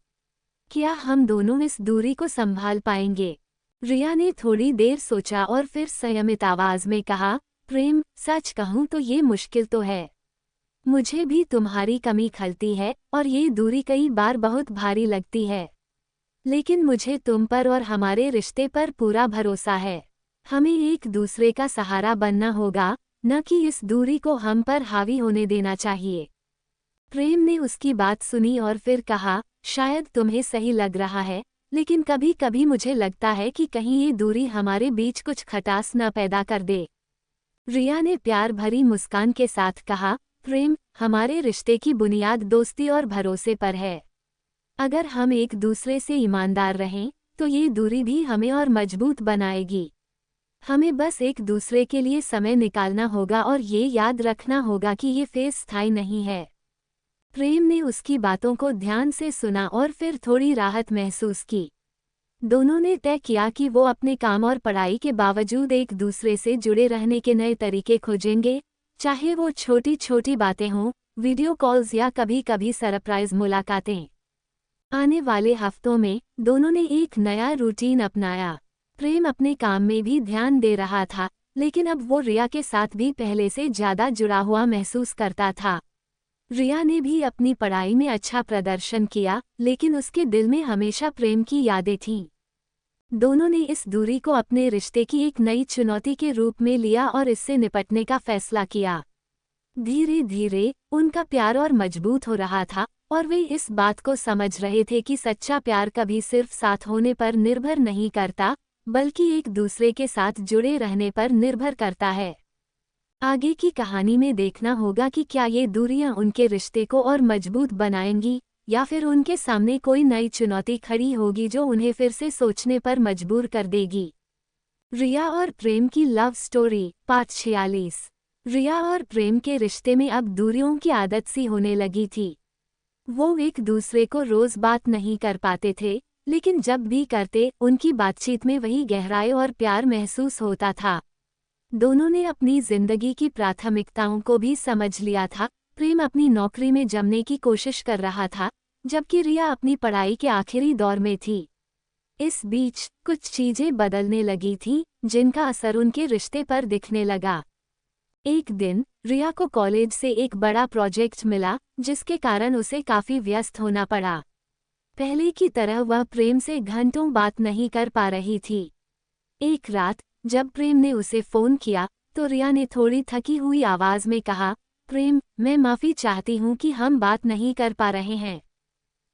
क्या हम दोनों इस दूरी को संभाल पाएंगे? रिया ने थोड़ी देर सोचा और फिर संयमित आवाज में कहा, प्रेम, सच कहूँ तो ये मुश्किल तो है। मुझे भी तुम्हारी कमी खलती है और ये दूरी कई बार बहुत भारी लगती है। लेकिन मुझे तुम पर और हमारे रिश्ते पर पूरा भरोसा है। हमें एक दूसरे का सहारा बनना होगा, न कि इस दूरी को हम पर हावी होने देना चाहिए। प्रेम ने उसकी बात सुनी और फिर कहा, शायद तुम्हें सही लग रहा है, लेकिन कभी कभी मुझे लगता है कि कहीं ये दूरी हमारे बीच कुछ खटास न पैदा कर दे। रिया ने प्यार भरी मुस्कान के साथ कहा, प्रेम, हमारे रिश्ते की बुनियाद दोस्ती और भरोसे पर है। अगर हम एक दूसरे से ईमानदार रहें तो ये दूरी भी हमें और मजबूत बनाएगी। हमें बस एक दूसरे के लिए समय निकालना होगा और ये याद रखना होगा कि ये फेज स्थायी नहीं है। प्रेम ने उसकी बातों को ध्यान से सुना और फिर थोड़ी राहत महसूस की। दोनों ने तय किया कि वो अपने काम और पढ़ाई के बावजूद एक दूसरे से जुड़े रहने के नए तरीके खोजेंगे, चाहे वो छोटी छोटी बातें हों, वीडियो कॉल्स या कभी कभी सरप्राइज मुलाकातें। आने वाले हफ्तों में दोनों ने एक नया रूटीन अपनाया। प्रेम अपने काम में भी ध्यान दे रहा था, लेकिन अब वो रिया के साथ भी पहले से ज्यादा जुड़ा हुआ महसूस करता था। रिया ने भी अपनी पढ़ाई में अच्छा प्रदर्शन किया, लेकिन उसके दिल में हमेशा प्रेम की यादें थीं। दोनों ने इस दूरी को अपने रिश्ते की एक नई चुनौती के रूप में लिया और इससे निपटने का फैसला किया। धीरे धीरे उनका प्यार और मजबूत हो रहा था और वे इस बात को समझ रहे थे कि सच्चा प्यार कभी सिर्फ साथ होने पर निर्भर नहीं करता, बल्कि एक दूसरे के साथ जुड़े रहने पर निर्भर करता है। आगे की कहानी में देखना होगा कि क्या ये दूरियां उनके रिश्ते को और मजबूत बनाएंगी या फिर उनके सामने कोई नई चुनौती खड़ी होगी जो उन्हें फिर से सोचने पर मजबूर कर देगी। रिया और प्रेम की लव स्टोरी पार्ट 46। रिया और प्रेम के रिश्ते में अब दूरियों की आदत सी होने लगी थी। वो एक दूसरे को रोज बात नहीं कर पाते थे, लेकिन जब भी करते उनकी बातचीत में वही गहराई और प्यार महसूस होता था। दोनों ने अपनी जिंदगी की प्राथमिकताओं को भी समझ लिया था। प्रेम अपनी नौकरी में जमने की कोशिश कर रहा था, जबकि रिया अपनी पढ़ाई के आखिरी दौर में थी। इस बीच कुछ चीजें बदलने लगी थीं, जिनका असर उनके रिश्ते पर दिखने लगा। एक दिन रिया को कॉलेज से एक बड़ा प्रोजेक्ट मिला, जिसके कारण उसे काफी व्यस्त होना पड़ा। पहले की तरह वह प्रेम से घंटों बात नहीं कर पा रही थी। एक रात जब प्रेम ने उसे फोन किया तो रिया ने थोड़ी थकी हुई आवाज में कहा, प्रेम, मैं माफी चाहती हूँ कि हम बात नहीं कर पा रहे हैं।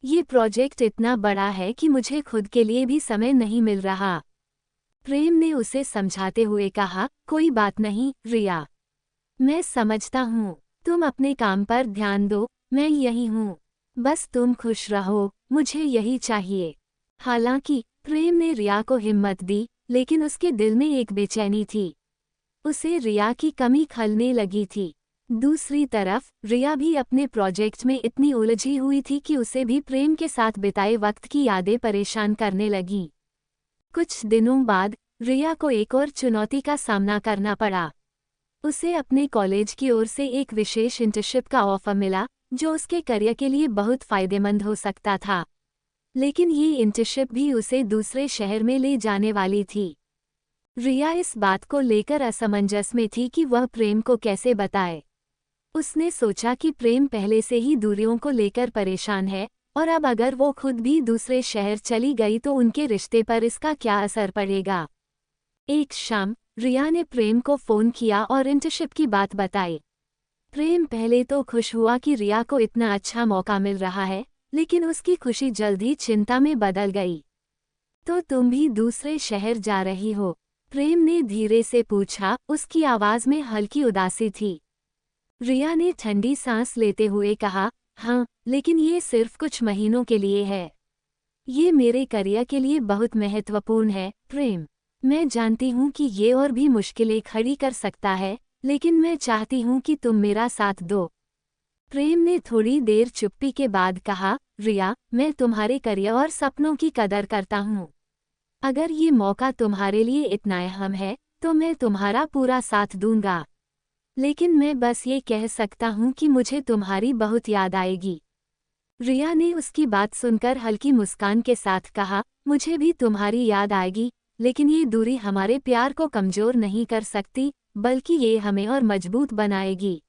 ये प्रोजेक्ट इतना बड़ा है कि मुझे खुद के लिए भी समय नहीं मिल रहा। प्रेम ने उसे समझाते हुए कहा, कोई बात नहीं रिया, मैं समझता हूँ, तुम अपने काम पर ध्यान दो, मैं यही हूँ, बस तुम खुश रहो, मुझे यही चाहिए। हालांकि प्रेम ने रिया को हिम्मत दी, लेकिन उसके दिल में एक बेचैनी थी। उसे रिया की कमी खलने लगी थी। दूसरी तरफ रिया भी अपने प्रोजेक्ट में इतनी उलझी हुई थी कि उसे भी प्रेम के साथ बिताए वक्त की यादें परेशान करने लगीं। कुछ दिनों बाद रिया को एक और चुनौती का सामना करना पड़ा। उसे अपने कॉलेज की ओर से एक विशेष इंटर्नशिप का ऑफर मिला, जो उसके करियर के लिए बहुत फायदेमंद हो सकता था। लेकिन ये इंटर्नशिप भी उसे दूसरे शहर में ले जाने वाली थी। रिया इस बात को लेकर असमंजस में थी कि वह प्रेम को कैसे बताए। उसने सोचा कि प्रेम पहले से ही दूरियों को लेकर परेशान है, और अब अगर वो खुद भी दूसरे शहर चली गई तो उनके रिश्ते पर इसका क्या असर पड़ेगा। एक शाम रिया ने प्रेम को फ़ोन किया और इंटर्नशिप की बात बताई। प्रेम पहले तो खुश हुआ कि रिया को इतना अच्छा मौका मिल रहा है, लेकिन उसकी खुशी जल्द ही चिंता में बदल गई। तो तुम भी दूसरे शहर जा रही हो? प्रेम ने धीरे से पूछा, उसकी आवाज़ में हल्की उदासी थी। रिया ने ठंडी सांस लेते हुए कहा, हाँ, लेकिन ये सिर्फ कुछ महीनों के लिए है। ये मेरे करियर के लिए बहुत महत्वपूर्ण है, प्रेम। मैं जानती हूँ कि ये और भी मुश्किलें खड़ी कर सकता है, लेकिन मैं चाहती हूँ कि तुम मेरा साथ दो। प्रेम ने थोड़ी देर चुप्पी के बाद कहा, रिया, मैं तुम्हारे करियर और सपनों की कदर करता हूँ। अगर ये मौका तुम्हारे लिए इतना अहम है, तो मैं तुम्हारा पूरा साथ दूंगा। लेकिन मैं बस ये कह सकता हूँ कि मुझे तुम्हारी बहुत याद आएगी। रिया ने उसकी बात सुनकर हल्की मुस्कान के साथ कहा, मुझे भी तुम्हारी याद आएगी, लेकिन ये दूरी हमारे प्यार को कमजोर नहीं कर सकती, बल्कि ये हमें और मजबूत बनाएगी।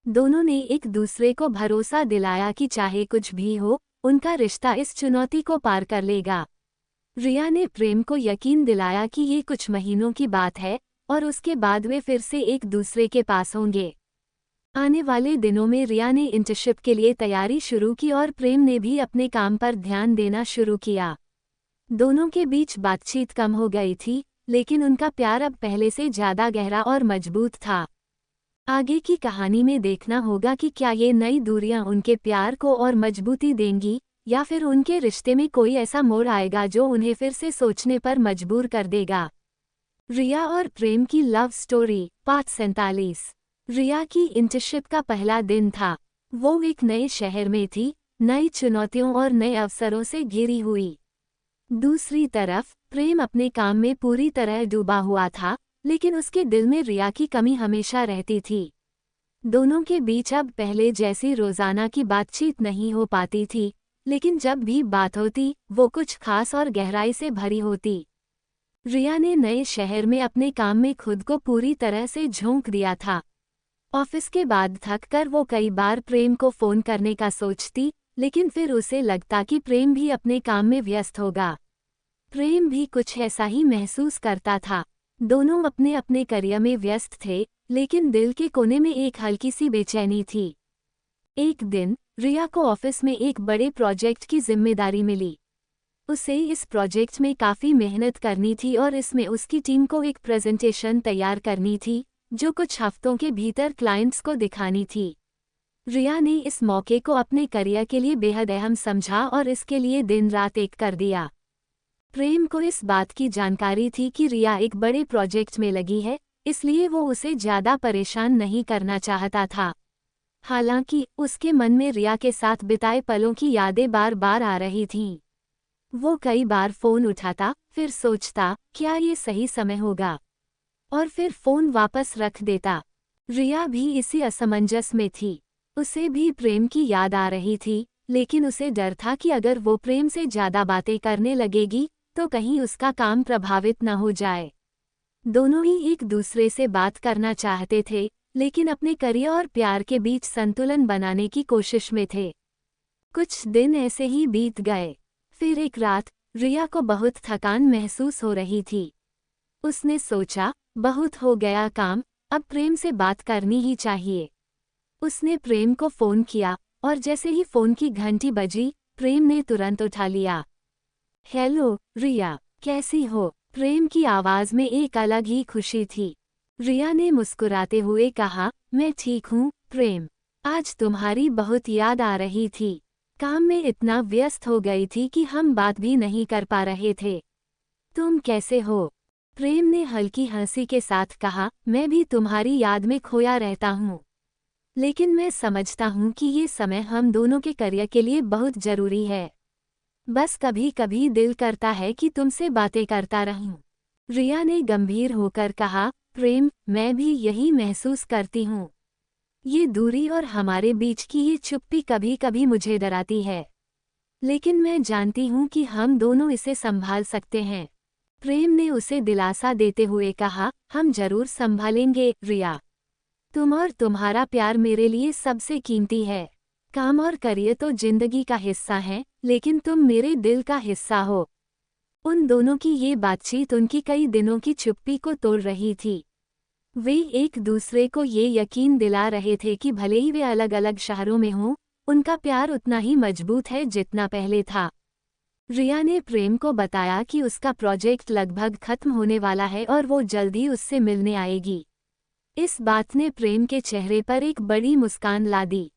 दोनों ने एक दूसरे को भरोसा दिलाया कि चाहे कुछ भी हो, उनका रिश्ता इस चुनौती को पार कर लेगा। रिया ने प्रेम को यकीन दिलाया कि ये कुछ महीनों की बात है, और उसके बाद वे फिर से एक दूसरे के पास होंगे। आने वाले दिनों में रिया ने इंटर्नशिप के लिए तैयारी शुरू की और प्रेम ने भी अपने काम पर ध्यान देना शुरू किया। दोनों के बीच बातचीत कम हो गई थी, लेकिन उनका प्यार अब पहले से ज़्यादा गहरा और मजबूत था। आगे की कहानी में देखना होगा कि क्या ये नई दूरियां उनके प्यार को और मजबूती देंगी, या फिर उनके रिश्ते में कोई ऐसा मोड़ आएगा जो उन्हें फिर से सोचने पर मजबूर कर देगा। रिया और प्रेम की लव स्टोरी पार्ट 47। रिया की इंटर्नशिप का पहला दिन था। वो एक नए शहर में थी, नई चुनौतियों और नए अवसरों से घिरी हुई। दूसरी तरफ प्रेम अपने काम में पूरी तरह डूबा हुआ था, लेकिन उसके दिल में रिया की कमी हमेशा रहती थी। दोनों के बीच अब पहले जैसी रोजाना की बातचीत नहीं हो पाती थी, लेकिन जब भी बात होती वो कुछ खास और गहराई से भरी होती। रिया ने नए शहर में अपने काम में खुद को पूरी तरह से झोंक दिया था। ऑफिस के बाद थक कर वो कई बार प्रेम को फ़ोन करने का सोचती, लेकिन फिर उसे लगता कि प्रेम भी अपने काम में व्यस्त होगा। प्रेम भी कुछ ऐसा ही महसूस करता था। दोनों अपने अपने करियर में व्यस्त थे, लेकिन दिल के कोने में एक हल्की सी बेचैनी थी। एक दिन रिया को ऑफिस में एक बड़े प्रोजेक्ट की जिम्मेदारी मिली। उसे इस प्रोजेक्ट में काफ़ी मेहनत करनी थी और इसमें उसकी टीम को एक प्रेजेंटेशन तैयार करनी थी, जो कुछ हफ्तों के भीतर क्लाइंट्स को दिखानी थी। रिया ने इस मौके को अपने करियर के लिए बेहद अहम समझा और इसके लिए दिन रात एक कर दिया। प्रेम को इस बात की जानकारी थी कि रिया एक बड़े प्रोजेक्ट में लगी है, इसलिए वो उसे ज़्यादा परेशान नहीं करना चाहता था। हालांकि उसके मन में रिया के साथ बिताए पलों की यादें बार बार आ रही थीं। वो कई बार फ़ोन उठाता, फिर सोचता क्या ये सही समय होगा, और फिर फ़ोन वापस रख देता। रिया भी इसी असमंजस में थी। उसे भी प्रेम की याद आ रही थी, लेकिन उसे डर था कि अगर वो प्रेम से ज़्यादा बातें करने लगेगी तो कहीं उसका काम प्रभावित न हो जाए। दोनों ही एक दूसरे से बात करना चाहते थे, लेकिन अपने करियर और प्यार के बीच संतुलन बनाने की कोशिश में थे। कुछ दिन ऐसे ही बीत गए। फिर एक रात रिया को बहुत थकान महसूस हो रही थी। उसने सोचा, बहुत हो गया काम, अब प्रेम से बात करनी ही चाहिए। उसने प्रेम को फ़ोन किया, और जैसे ही फ़ोन की घंटी बजी, प्रेम ने तुरंत उठा लिया। हेलो रिया, कैसी हो? प्रेम की आवाज़ में एक अलग ही खुशी थी। रिया ने मुस्कुराते हुए कहा, मैं ठीक हूँ प्रेम। आज तुम्हारी बहुत याद आ रही थी। काम में इतना व्यस्त हो गई थी कि हम बात भी नहीं कर पा रहे थे। तुम कैसे हो? प्रेम ने हल्की हंसी के साथ कहा, मैं भी तुम्हारी याद में खोया रहता हूँ। लेकिन मैं समझता हूँ कि ये समय हम दोनों के करियर के लिए बहुत ज़रूरी है। बस कभी कभी दिल करता है कि तुमसे बातें करता रहूं। रिया ने गंभीर होकर कहा, प्रेम, मैं भी यही महसूस करती हूँ। ये दूरी और हमारे बीच की ये चुप्पी कभी कभी मुझे डराती है, लेकिन मैं जानती हूँ कि हम दोनों इसे संभाल सकते हैं। प्रेम ने उसे दिलासा देते हुए कहा, हम जरूर संभालेंगे रिया। तुम और तुम्हारा प्यार मेरे लिए सबसे कीमती है। काम और करियर तो जिंदगी का हिस्सा है, लेकिन तुम मेरे दिल का हिस्सा हो। उन दोनों की ये बातचीत उनकी कई दिनों की चुप्पी को तोड़ रही थी। वे एक दूसरे को ये यकीन दिला रहे थे कि भले ही वे अलग अलग शहरों में हों, उनका प्यार उतना ही मजबूत है जितना पहले था। रिया ने प्रेम को बताया कि उसका प्रोजेक्ट लगभग खत्म होने वाला है और वो जल्दी उससे मिलने आएगी। इस बात ने प्रेम के चेहरे पर एक बड़ी मुस्कान ला दी।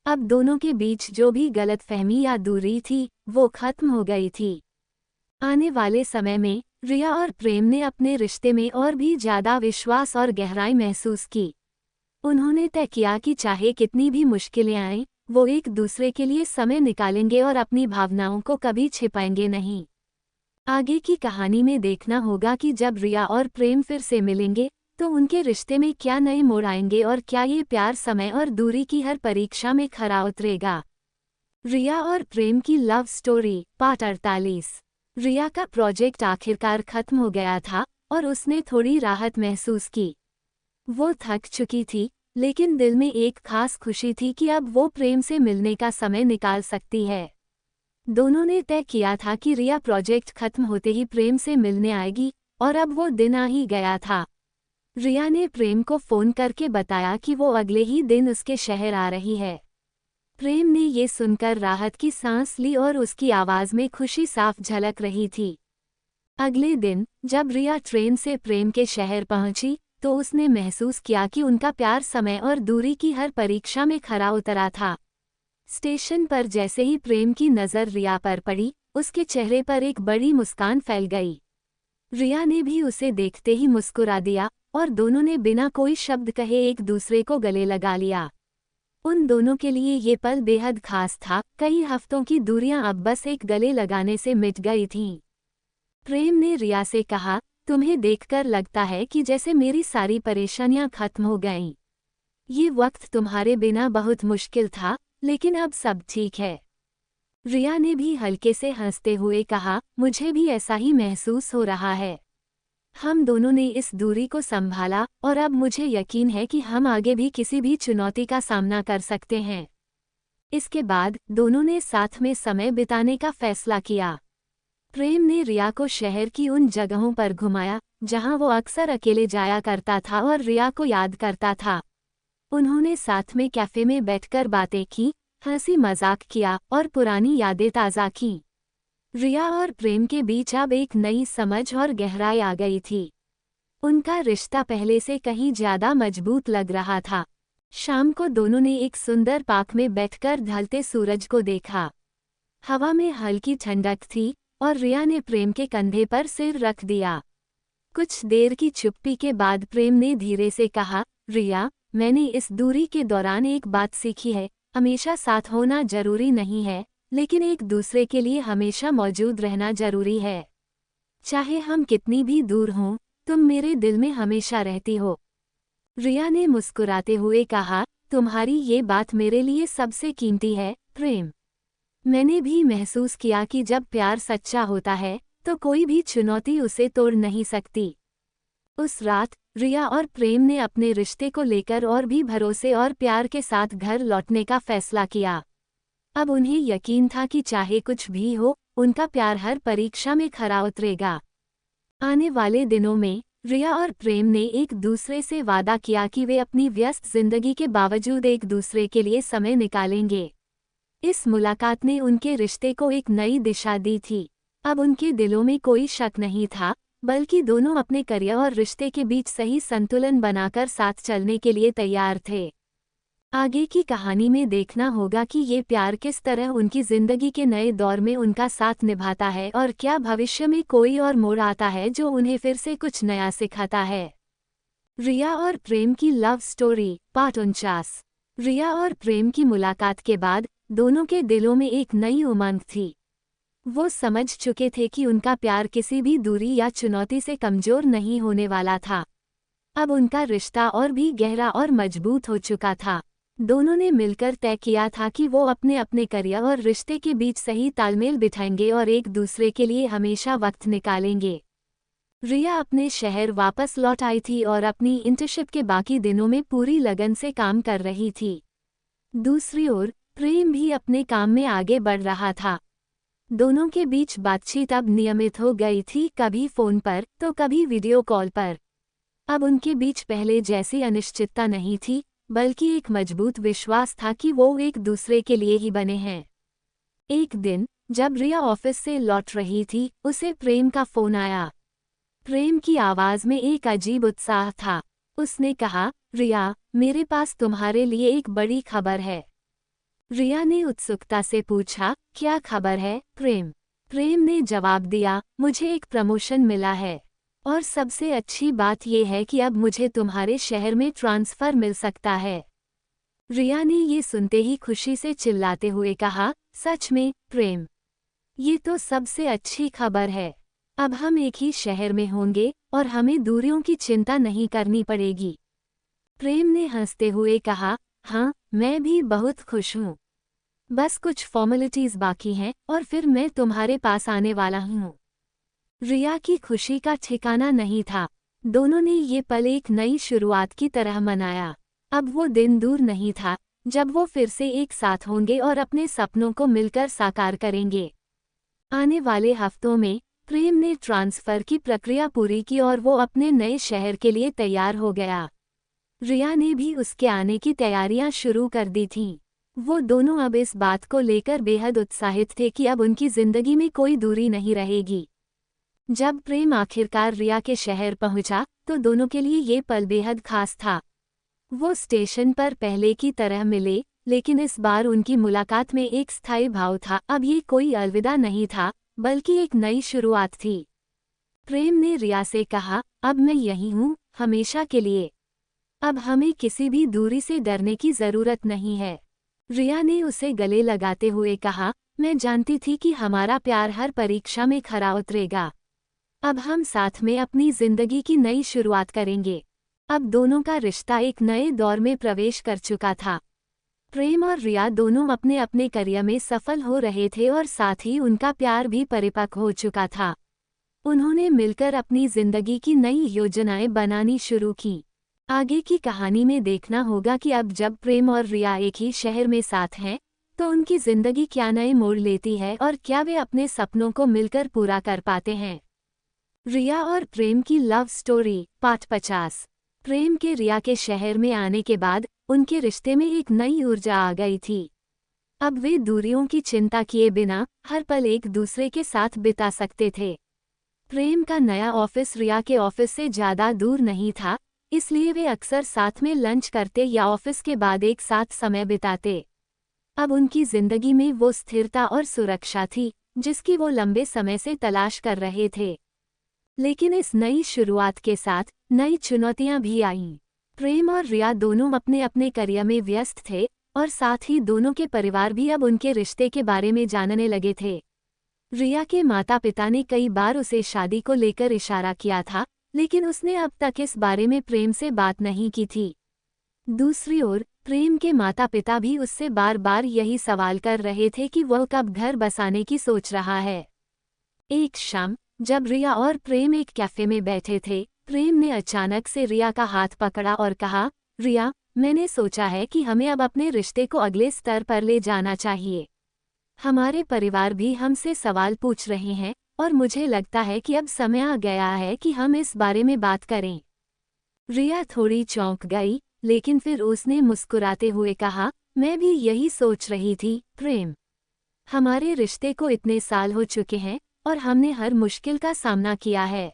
अब दोनों के बीच जो भी गलतफहमी या दूरी थी, वो खत्म हो गई थी। आने वाले समय में रिया और प्रेम ने अपने रिश्ते में और भी ज्यादा विश्वास और गहराई महसूस की। उन्होंने तय किया कि चाहे कितनी भी मुश्किलें आएं, वो एक दूसरे के लिए समय निकालेंगे और अपनी भावनाओं को कभी छिपाएंगे नहीं। आगे की कहानी में देखना होगा कि जब रिया और प्रेम फिर से मिलेंगे तो उनके रिश्ते में क्या नए मोड़ आएंगे और क्या ये प्यार समय और दूरी की हर परीक्षा में खरा उतरेगा। रिया और प्रेम की लव स्टोरी पार्ट 48। रिया का प्रोजेक्ट आखिरकार खत्म हो गया था और उसने थोड़ी राहत महसूस की। वो थक चुकी थी, लेकिन दिल में एक खास खुशी थी कि अब वो प्रेम से मिलने का समय निकाल सकती है। दोनों ने तय किया था कि रिया प्रोजेक्ट खत्म होते ही प्रेम से मिलने आएगी, और अब वो दिन आ ही गया था। रिया ने प्रेम को फोन करके बताया कि वो अगले ही दिन उसके शहर आ रही है। प्रेम ने ये सुनकर राहत की सांस ली और उसकी आवाज में खुशी साफ झलक रही थी। अगले दिन जब रिया ट्रेन से प्रेम के शहर पहुंची तो उसने महसूस किया कि उनका प्यार समय और दूरी की हर परीक्षा में खरा उतरा था। स्टेशन पर जैसे ही प्रेम की नज़र रिया पर पड़ी, उसके चेहरे पर एक बड़ी मुस्कान फैल गई। रिया ने भी उसे देखते ही मुस्कुरा दिया और दोनों ने बिना कोई शब्द कहे एक दूसरे को गले लगा लिया। उन दोनों के लिए ये पल बेहद खास था। कई हफ्तों की दूरियां अब बस एक गले लगाने से मिट गई थीं। प्रेम ने रिया से कहा, तुम्हें देखकर लगता है कि जैसे मेरी सारी परेशानियां खत्म हो गईं। ये वक्त तुम्हारे बिना बहुत मुश्किल था, लेकिन अब सब ठीक है। रिया ने भी हल्के से हंसते हुए कहा, मुझे भी ऐसा ही महसूस हो रहा है। हम दोनों ने इस दूरी को संभाला और अब मुझे यकीन है कि हम आगे भी किसी भी चुनौती का सामना कर सकते हैं। इसके बाद दोनों ने साथ में समय बिताने का फैसला किया। प्रेम ने रिया को शहर की उन जगहों पर घुमाया जहां वो अक्सर अकेले जाया करता था और रिया को याद करता था। उन्होंने साथ में कैफे में बैठकर बातें की, हंसी मजाक किया और पुरानी यादें ताज़ा की। रिया और प्रेम के बीच अब एक नई समझ और गहराई आ गई थी। उनका रिश्ता पहले से कहीं ज्यादा मजबूत लग रहा था। शाम को दोनों ने एक सुंदर पार्क में बैठकर ढलते सूरज को देखा। हवा में हल्की ठंडक थी और रिया ने प्रेम के कंधे पर सिर रख दिया। कुछ देर की चुप्पी के बाद प्रेम ने धीरे से कहा, रिया, मैंने इस दूरी के दौरान एक बात सीखी है, हमेशा साथ होना जरूरी नहीं है, लेकिन एक दूसरे के लिए हमेशा मौजूद रहना जरूरी है। चाहे हम कितनी भी दूर हों, तुम मेरे दिल में हमेशा रहती हो। रिया ने मुस्कुराते हुए कहा, तुम्हारी ये बात मेरे लिए सबसे कीमती है, प्रेम। मैंने भी महसूस किया कि जब प्यार सच्चा होता है तो कोई भी चुनौती उसे तोड़ नहीं सकती। उस रात रिया और प्रेम ने अपने रिश्ते को लेकर और भी भरोसे और प्यार के साथ घर लौटने का फैसला किया। अब उन्हें यकीन था कि चाहे कुछ भी हो, उनका प्यार हर परीक्षा में खरा उतरेगा। आने वाले दिनों में रिया और प्रेम ने एक दूसरे से वादा किया कि वे अपनी व्यस्त जिंदगी के बावजूद एक दूसरे के लिए समय निकालेंगे। इस मुलाकात ने उनके रिश्ते को एक नई दिशा दी थी। अब उनके दिलों में कोई शक नहीं था, बल्कि दोनों अपने करियर और रिश्ते के बीच सही संतुलन बनाकर साथ चलने के लिए तैयार थे। आगे की कहानी में देखना होगा कि ये प्यार किस तरह उनकी जिंदगी के नए दौर में उनका साथ निभाता है और क्या भविष्य में कोई और मोड़ आता है जो उन्हें फिर से कुछ नया सिखाता है। रिया और प्रेम की लव स्टोरी पार्ट 49। रिया और प्रेम की मुलाकात के बाद दोनों के दिलों में एक नई उमंग थी। वो समझ चुके थे कि उनका प्यार किसी भी दूरी या चुनौती से कमजोर नहीं होने वाला था। अब उनका रिश्ता और भी गहरा और मजबूत हो चुका था। दोनों ने मिलकर तय किया था कि वो अपने अपने करियर और रिश्ते के बीच सही तालमेल बिठाएंगे और एक दूसरे के लिए हमेशा वक्त निकालेंगे। रिया अपने शहर वापस लौट आई थी और अपनी इंटर्नशिप के बाकी दिनों में पूरी लगन से काम कर रही थी। दूसरी ओर प्रेम भी अपने काम में आगे बढ़ रहा था। दोनों के बीच बातचीत अब नियमित हो गई थी, कभी फोन पर तो कभी वीडियो कॉल पर। अब उनके बीच पहले जैसी अनिश्चितता नहीं थी, बल्कि एक मजबूत विश्वास था कि वो एक दूसरे के लिए ही बने हैं। एक दिन जब रिया ऑफिस से लौट रही थी, उसे प्रेम का फोन आया। प्रेम की आवाज में एक अजीब उत्साह था। उसने कहा, रिया, मेरे पास तुम्हारे लिए एक बड़ी खबर है। रिया ने उत्सुकता से पूछा, क्या खबर है प्रेम? प्रेम ने जवाब दिया, मुझे एक प्रमोशन मिला है और सबसे अच्छी बात यह है कि अब मुझे तुम्हारे शहर में ट्रांसफर मिल सकता है। रिया ने ये सुनते ही खुशी से चिल्लाते हुए कहा, सच में प्रेम? ये तो सबसे अच्छी खबर है। अब हम एक ही शहर में होंगे और हमें दूरियों की चिंता नहीं करनी पड़ेगी। प्रेम ने हंसते हुए कहा, हाँ, मैं भी बहुत खुश हूँ। बस कुछ फॉर्मेलिटीज बाकी हैं और फिर मैं तुम्हारे पास आने वाला हूँ। रिया की खुशी का ठिकाना नहीं था। दोनों ने ये पल एक नई शुरुआत की तरह मनाया। अब वो दिन दूर नहीं था जब वो फिर से एक साथ होंगे और अपने सपनों को मिलकर साकार करेंगे। आने वाले हफ्तों में प्रेम ने ट्रांसफर की प्रक्रिया पूरी की और वो अपने नए शहर के लिए तैयार हो गया। रिया ने भी उसके आने की तैयारियां शुरू कर दी थीं। वो दोनों अब इस बात को लेकर बेहद उत्साहित थे कि अब उनकी जिंदगी में कोई दूरी नहीं रहेगी। जब प्रेम आखिरकार रिया के शहर पहुंचा, तो दोनों के लिए ये पल बेहद खास था। वो स्टेशन पर पहले की तरह मिले, लेकिन इस बार उनकी मुलाकात में एक स्थायी भाव था। अब ये कोई अलविदा नहीं था, बल्कि एक नई शुरुआत थी। प्रेम ने रिया से कहा, अब मैं यहीं हूँ, हमेशा के लिए। अब हमें किसी भी दूरी से डरने की जरूरत नहीं है। रिया ने उसे गले लगाते हुए कहा, मैं जानती थी कि हमारा प्यार हर परीक्षा में खरा उतरेगा। अब हम साथ में अपनी जिंदगी की नई शुरुआत करेंगे। अब दोनों का रिश्ता एक नए दौर में प्रवेश कर चुका था। प्रेम और रिया दोनों अपने अपने करियर में सफल हो रहे थे और साथ ही उनका प्यार भी परिपक्व हो चुका था। उन्होंने मिलकर अपनी जिंदगी की नई योजनाएं बनानी शुरू की। आगे की कहानी में देखना होगा कि अब जब प्रेम और रिया एक ही शहर में साथ हैं, तो उनकी जिंदगी क्या नए मोड़ लेती है और क्या वे अपने सपनों को मिलकर पूरा कर पाते हैं। रिया और प्रेम की लव स्टोरी पार्ट 50। प्रेम के रिया के शहर में आने के बाद उनके रिश्ते में एक नई ऊर्जा आ गई थी। अब वे दूरियों की चिंता किए बिना हर पल एक दूसरे के साथ बिता सकते थे। प्रेम का नया ऑफिस रिया के ऑफिस से ज़्यादा दूर नहीं था, इसलिए वे अक्सर साथ में लंच करते या ऑफिस के बाद एक साथ समय बिताते। अब उनकी जिंदगी में वो स्थिरता और सुरक्षा थी, जिसकी वो लंबे समय से तलाश कर रहे थे। लेकिन इस नई शुरुआत के साथ नई चुनौतियां भी आईं। प्रेम और रिया दोनों अपने अपने करियर में व्यस्त थे और साथ ही दोनों के परिवार भी अब उनके रिश्ते के बारे में जानने लगे थे। रिया के माता पिता ने कई बार उसे शादी को लेकर इशारा किया था, लेकिन उसने अब तक इस बारे में प्रेम से बात नहीं की थी। दूसरी ओर प्रेम के माता पिता भी उससे बार बार यही सवाल कर रहे थे कि वह कब घर बसाने की सोच रहा है। एक शाम जब रिया और प्रेम एक कैफे में बैठे थे, प्रेम ने अचानक से रिया का हाथ पकड़ा और कहा, रिया, मैंने सोचा है कि हमें अब अपने रिश्ते को अगले स्तर पर ले जाना चाहिए। हमारे परिवार भी हमसे सवाल पूछ रहे हैं और मुझे लगता है कि अब समय आ गया है कि हम इस बारे में बात करें। रिया थोड़ी चौंक गई, लेकिन फिर उसने मुस्कुराते हुए कहा, मैं भी यही सोच रही थी प्रेम। हमारे रिश्ते को इतने साल हो चुके हैं और हमने हर मुश्किल का सामना किया है।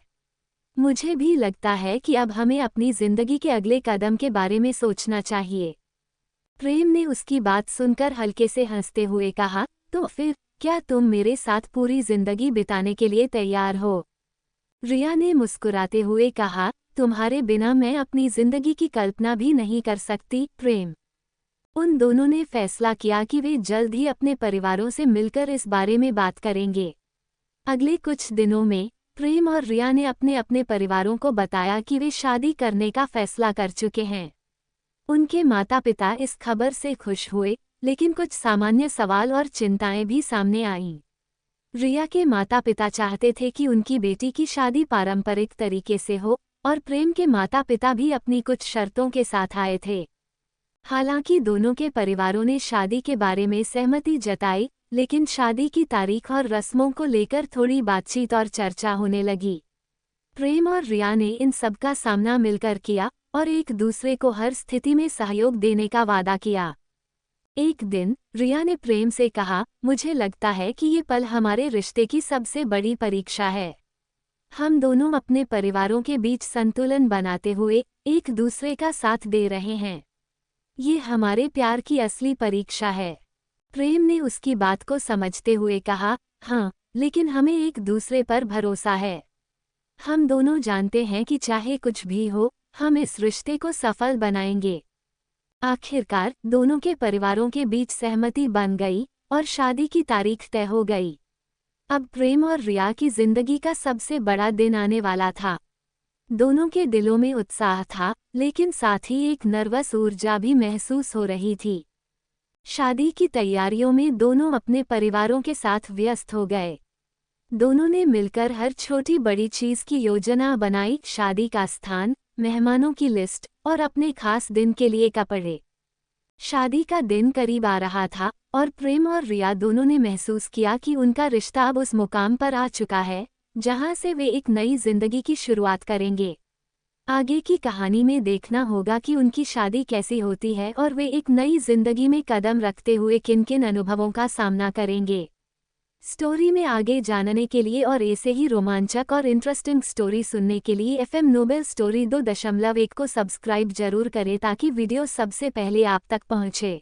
मुझे भी लगता है कि अब हमें अपनी जिंदगी के अगले कदम के बारे में सोचना चाहिए। प्रेम ने उसकी बात सुनकर हल्के से हंसते हुए कहा, तो फिर क्या तुम मेरे साथ पूरी जिंदगी बिताने के लिए तैयार हो? रिया ने मुस्कुराते हुए कहा, तुम्हारे बिना मैं अपनी जिंदगी की कल्पना भी नहीं कर सकती प्रेम। उन दोनों ने फैसला किया कि वे जल्द ही अपने परिवारों से मिलकर इस बारे में बात करेंगे। अगले कुछ दिनों में प्रेम और रिया ने अपने अपने परिवारों को बताया कि वे शादी करने का फैसला कर चुके हैं। उनके माता पिता इस खबर से खुश हुए, लेकिन कुछ सामान्य सवाल और चिंताएं भी सामने आईं। रिया के माता पिता चाहते थे कि उनकी बेटी की शादी पारंपरिक तरीके से हो, और प्रेम के माता पिता भी अपनी कुछ शर्तों के साथ आए थे। हालांकि दोनों के परिवारों ने शादी के बारे में सहमति जताई, लेकिन शादी की तारीख और रस्मों को लेकर थोड़ी बातचीत और चर्चा होने लगी। प्रेम और रिया ने इन सब का सामना मिलकर किया और एक दूसरे को हर स्थिति में सहयोग देने का वादा किया। एक दिन रिया ने प्रेम से कहा, मुझे लगता है कि ये पल हमारे रिश्ते की सबसे बड़ी परीक्षा है। हम दोनों अपने परिवारों के बीच संतुलन बनाते हुए एक दूसरे का साथ दे रहे हैं। ये हमारे प्यार की असली परीक्षा है। प्रेम ने उसकी बात को समझते हुए कहा, हाँ, लेकिन हमें एक दूसरे पर भरोसा है। हम दोनों जानते हैं कि चाहे कुछ भी हो, हम इस रिश्ते को सफल बनाएंगे। आखिरकार दोनों के परिवारों के बीच सहमति बन गई और शादी की तारीख तय हो गई। अब प्रेम और रिया की जिंदगी का सबसे बड़ा दिन आने वाला था। दोनों के दिलों में उत्साह था, लेकिन साथ ही एक नर्वस ऊर्जा भी महसूस हो रही थी। शादी की तैयारियों में दोनों अपने परिवारों के साथ व्यस्त हो गए। दोनों ने मिलकर हर छोटी बड़ी चीज की योजना बनाई, शादी का स्थान, मेहमानों की लिस्ट और अपने खास दिन के लिए कपड़े। शादी का दिन करीब आ रहा था और प्रेम और रिया दोनों ने महसूस किया कि उनका रिश्ता अब उस मुकाम पर आ चुका है जहां से वे एक नई जिंदगी की शुरुआत करेंगे। आगे की कहानी में देखना होगा कि उनकी शादी कैसी होती है और वे एक नई जिंदगी में कदम रखते हुए किन किन अनुभवों का सामना करेंगे। स्टोरी में आगे जानने के लिए और ऐसे ही रोमांचक और इंटरेस्टिंग स्टोरी सुनने के लिए FM नोबेल स्टोरी 2.1 को सब्सक्राइब जरूर करें ताकि वीडियो सबसे पहले आप तक पहुंचे।